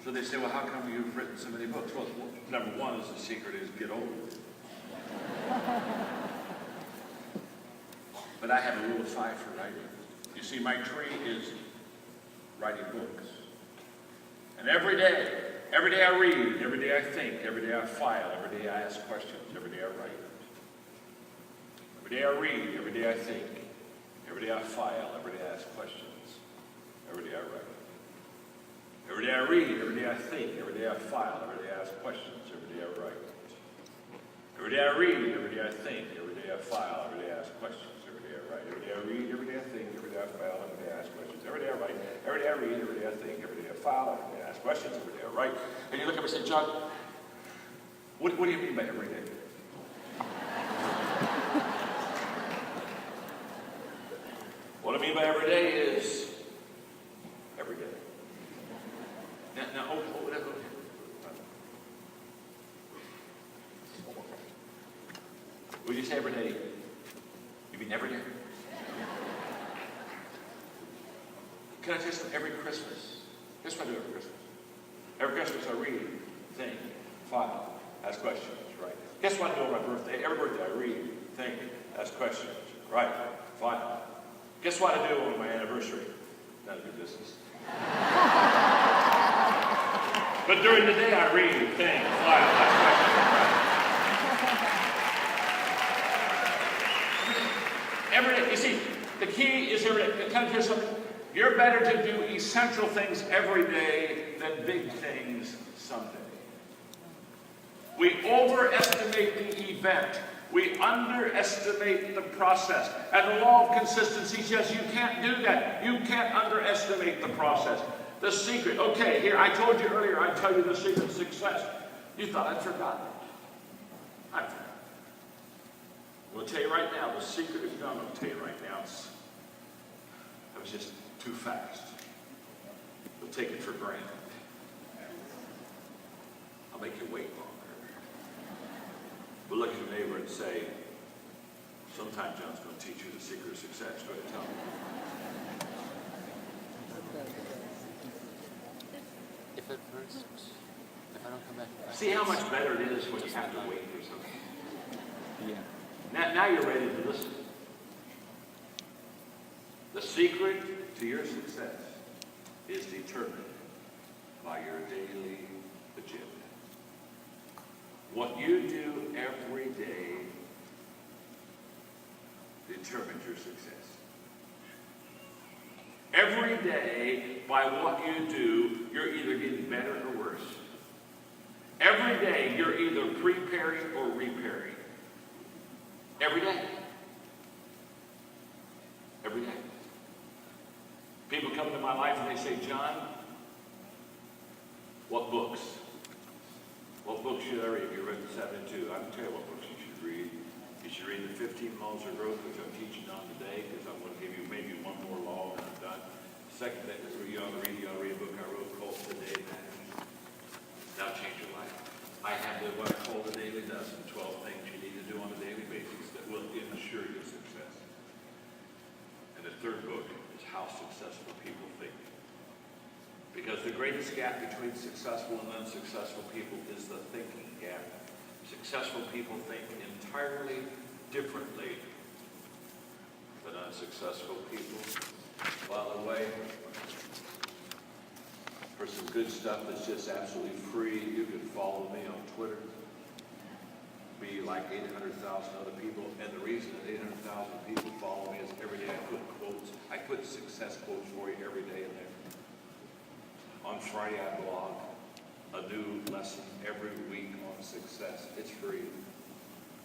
So they say, well, how come you've written so many books? Well, number one is the secret is get over it. But I have a rule of 5 for writing. You see, my tree is writing books. And every day I read, every day I think, every day I file, every day I ask questions, every day I write. Every day I read, every day I think, every day I file, every day I ask questions, every day I write. Every day I read, every day I think, every day I file, every day I ask questions, every day I write. Every day I read, every day I think, every day I file, every day I ask questions, every day I write. Every day I read, every day I think, every day I file, every day I ask questions, every day I write. Every day I read, every day I think, every day I file, every day I ask questions, every day I write. And you look at me and say, John, what do you mean by every day? What I mean by every day is every day. Now, whatever. Would you say every day? You mean every day? Can I tell you something? Every Christmas. Guess what I do every Christmas? Every Christmas I read, think, file, ask questions, right? Guess what I do on my birthday? Every birthday I read, think, ask questions, right? File. Guess what I do on my anniversary? None of your business. But during the day I read, think, file, ask questions, right? Every day. You see, the key is every day. Can I tell you something? You're better to do essential things every day than big things someday. We overestimate the event. We underestimate the process. And the law of consistency says you can't do that. You can't underestimate the process. The secret. Okay, here, I told you earlier, I'd tell you the secret of success. You thought I'd forgotten it. I've forgotten. We'll tell you right now, the secret is done. I'll tell you right now, I was just too fast. We'll take it for granted. I'll make you wait longer. We'll look at your neighbor and say, sometime John's going to teach you the secret of success. Go ahead and tell him. If at first, if I don't come back. See how much better it is when you have to wait for something. Yeah. Now you're ready to listen. The secret to your success is determined by your daily agenda. What you do every day determines your success. Every day, by what you do, you're either getting better or worse. Every day, you're either preparing or repairing. Every day. Every day. People come into my life and they say, John, what books? What books should I read? Have you read the 72? I can tell you what books you should read. You should read the 15 Laws of Growth, which I'm teaching on today, because I'm going to give you maybe one more law and I'm done. Second thing is you ought to read a book I wrote called The Day Matters. That'll change your life. I have what I call the Daily Dozen, 12 things you need to do on a daily basis that will ensure your success. And the third book is How Successful People Think. Because the greatest gap between successful and unsuccessful people is the thinking gap. Successful people think entirely differently than unsuccessful people. By the way, for some good stuff that's just absolutely free, you can follow me on Twitter. Be like 800,000 other people, and the reason that 800,000 people follow me is every day I put quotes. I put success quotes for you every day in there. On Friday, I blog a new lesson every week on success. It's free.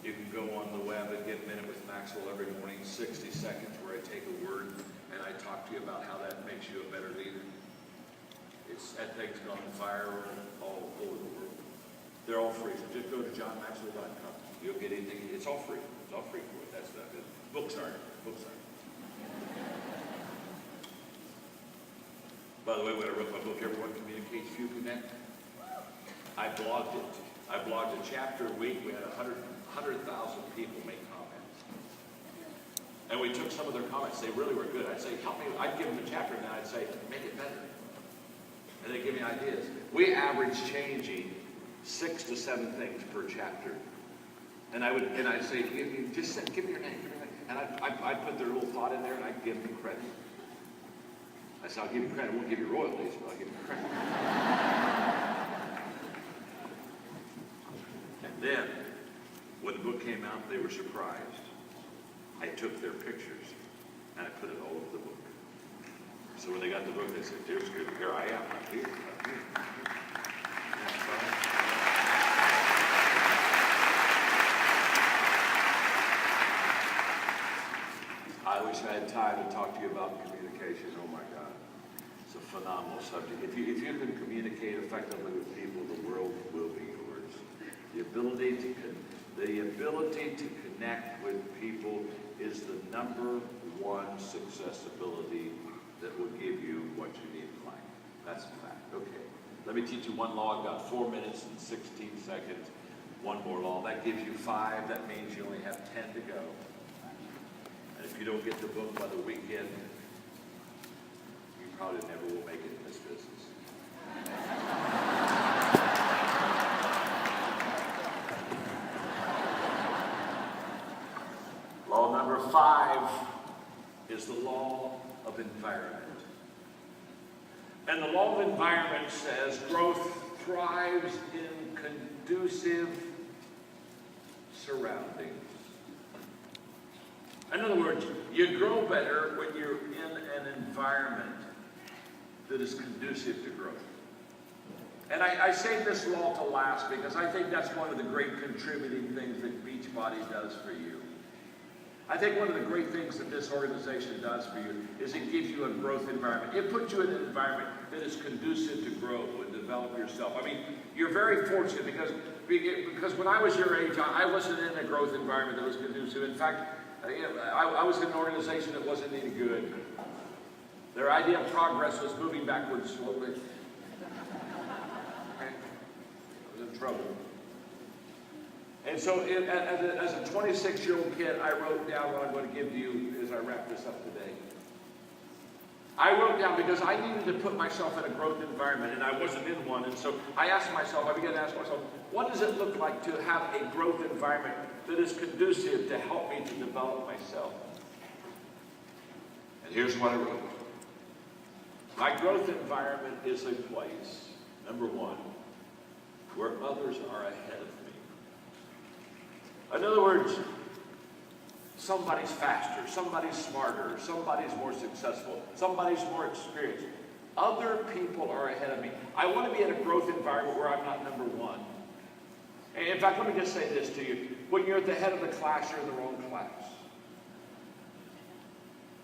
You can go on the web and get a Minute with Maxwell every morning, 60 seconds, where I take a word and I talk to you about how that makes you a better leader. That thing's gone viral all over the world. They're all free. So just go to johnmaxwell.com. You'll get anything. It's all free. It's all free for you. That's not good. Books aren't. Books aren't. By the way, when I wrote my book, Everyone Communicates, Few Connect, I blogged it. I blogged a chapter a week. We had 100,000 people make comments. And we took some of their comments. They really were good. I'd say, help me. I'd give them a chapter, and I'd say, make it better. And they give me ideas. We average changing 6 to 7 things per chapter. And I'd say, give me your name, give me your name. And I'd put their little thought in there, and I'd give them credit. I said, I'll give you credit. I won't give you royalties, but I'll give you credit. And then, when the book came out, they were surprised. I took their pictures, and I put it all over the book. So when they got the book, they said, "Dear Scripture, here I am. I'm here. I'm here. I wish I had time to talk to you about communication. Oh my God. It's a phenomenal subject. If you can communicate effectively with people, the world will be yours. The ability to the ability to connect with people is the number one successability that will give you what you need in life. That's a fact. Okay. Let me teach you one law. I've got 4 minutes and 16 seconds. One more law. That gives you 5. That means you only have 10 to go. And if you don't get the book by the weekend, you probably never will make it in this business. Law number 5 is the law of environment. And the law of environment says growth thrives in conducive surroundings. In other words, you grow better when you're in an environment that is conducive to growth. And I say this law to last because I think that's one of the great contributing things that Beachbody does for you. I think one of the great things that this organization does for you is it gives you a growth environment. It puts you in an environment that is conducive to grow and develop yourself. I mean, you're very fortunate because when I was your age, I wasn't in a growth environment that was conducive. In fact, I was in an organization that wasn't any good. Their idea of progress was moving backwards slowly. I was in trouble. And so as a 26-year-old kid, I wrote down what I'm going to give to you as I wrap this up today. I wrote down because I needed to put myself in a growth environment, and I wasn't in one. And so I began to ask myself, what does it look like to have a growth environment that is conducive to help me to develop myself? And here's what I wrote. My growth environment is a place, number 1, where others are ahead of me. In other words, somebody's faster, somebody's smarter, somebody's more successful, somebody's more experienced. Other people are ahead of me. I want to be in a growth environment where I'm not number 1. And in fact, let me just say this to you. When you're at the head of the class, you're in the wrong class.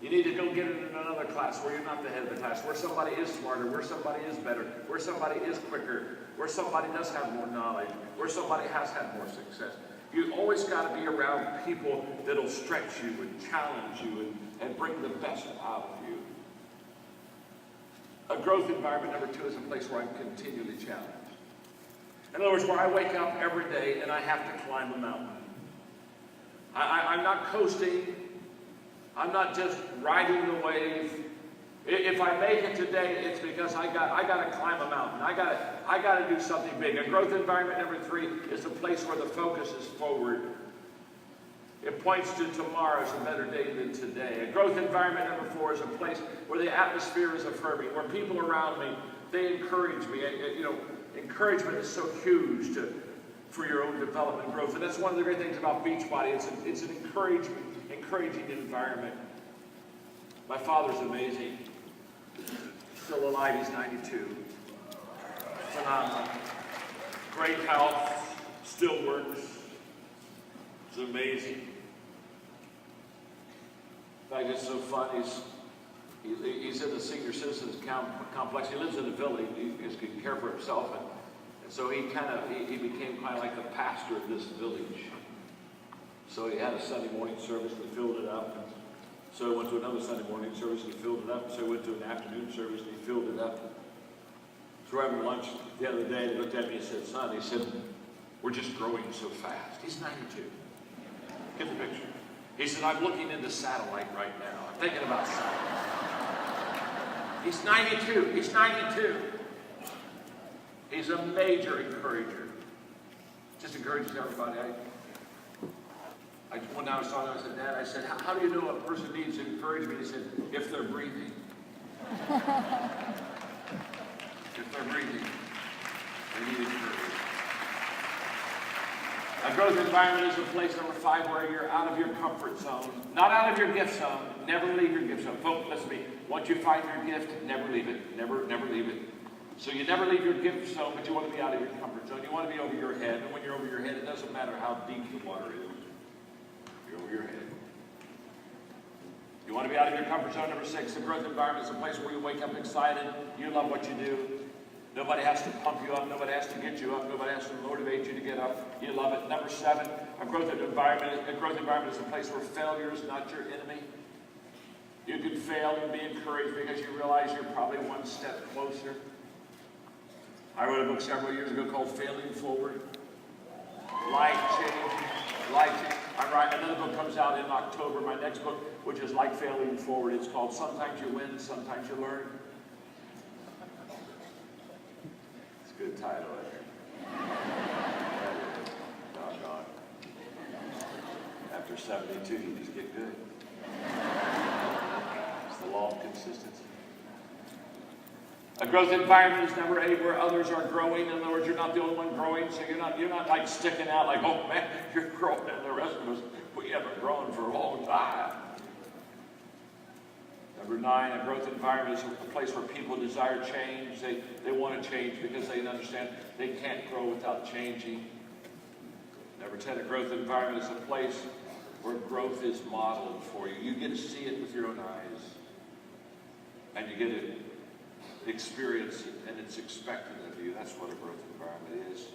You need to go get it in another class where you're not the head of the class, where somebody is smarter, where somebody is better, where somebody is quicker, where somebody does have more knowledge, where somebody has had more success. You always got to be around people that'll stretch you and challenge you and bring the best out of you. A growth environment, number 2, is a place where I'm continually challenged. In other words, where I wake up every day and I have to climb a mountain. I'm not coasting. I'm not just riding the wave. If I make it today, it's because I got to climb a mountain. I got to do something big. A growth environment, number 3, is a place where the focus is forward. It points to tomorrow as a better day than today. A growth environment, number 4, is a place where the atmosphere is affirming, where people around me, they encourage me. Encouragement is so huge for your own development and growth. And that's one of the great things about Beachbody. It's an encouraging environment. My father's amazing. Still alive, he's 92. Phenomenal. Great health, still works. It's amazing. In fact, it's so fun. He's in the senior citizens complex. He lives in a village. He can care for himself, and so he became kind of like the pastor of this village. So he had a Sunday morning service. We filled it up. And so he went to another Sunday morning service. And he filled it up. So he went to an afternoon service. And he filled it up. So we're having lunch the other day. He looked at me and said, "Son," he said, "we're just growing so fast." He's 92. Get the picture. He said, "I'm looking into satellite right now. I'm thinking about satellite." He's 92. He's 92. He's a major encourager. Just encourages everybody. One day I was talking, I said, "Dad," I said, how do you know a person needs encouragement? He said, "If they're breathing." If they're breathing, they need encouragement. A growth environment is a place, number 5, where you're out of your comfort zone. Not out of your gift zone. Never leave your gift zone. Folks, listen to me. Once you find your gift, never leave it. Never leave it. So you never leave your gift zone, but you want to be out of your comfort zone. You want to be over your head. And when you're over your head, it doesn't matter how deep the water is. You're over your head. You want to be out of your comfort zone. Number 6, the growth environment is a place where you wake up excited. You love what you do. Nobody has to pump you up. Nobody has to get you up. Nobody has to motivate you to get up. You love it. Number 7, a growth environment is a place where failure is not your enemy. You can fail and be encouraged because you realize you're probably one step closer. I wrote a book several years ago called Failing Forward. Life-changing. I'm writing another book comes out in October, my next book, which is like Failing Forward. It's called Sometimes You Win, Sometimes You Learn. It's a good title, I think. Doggone. After 72, you just get good. It's the law of consistency. A growth environment is number 8, where others are growing. In other words, you're not the only one growing, so you're not like sticking out like, oh man, you're growing, and the rest of us, we haven't grown for a long time. Number 9, a growth environment is a place where people desire change. They want to change because they understand they can't grow without changing. Number 10, a growth environment is a place where growth is modeled for you. You get to see it with your own eyes, and you get to experience it, and it's expected of you. That's what a growth environment is.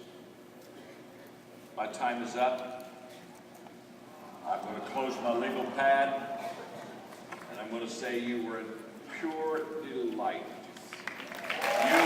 My time is up. I'm going to close my legal pad, and I'm going to say you were in pure delight. You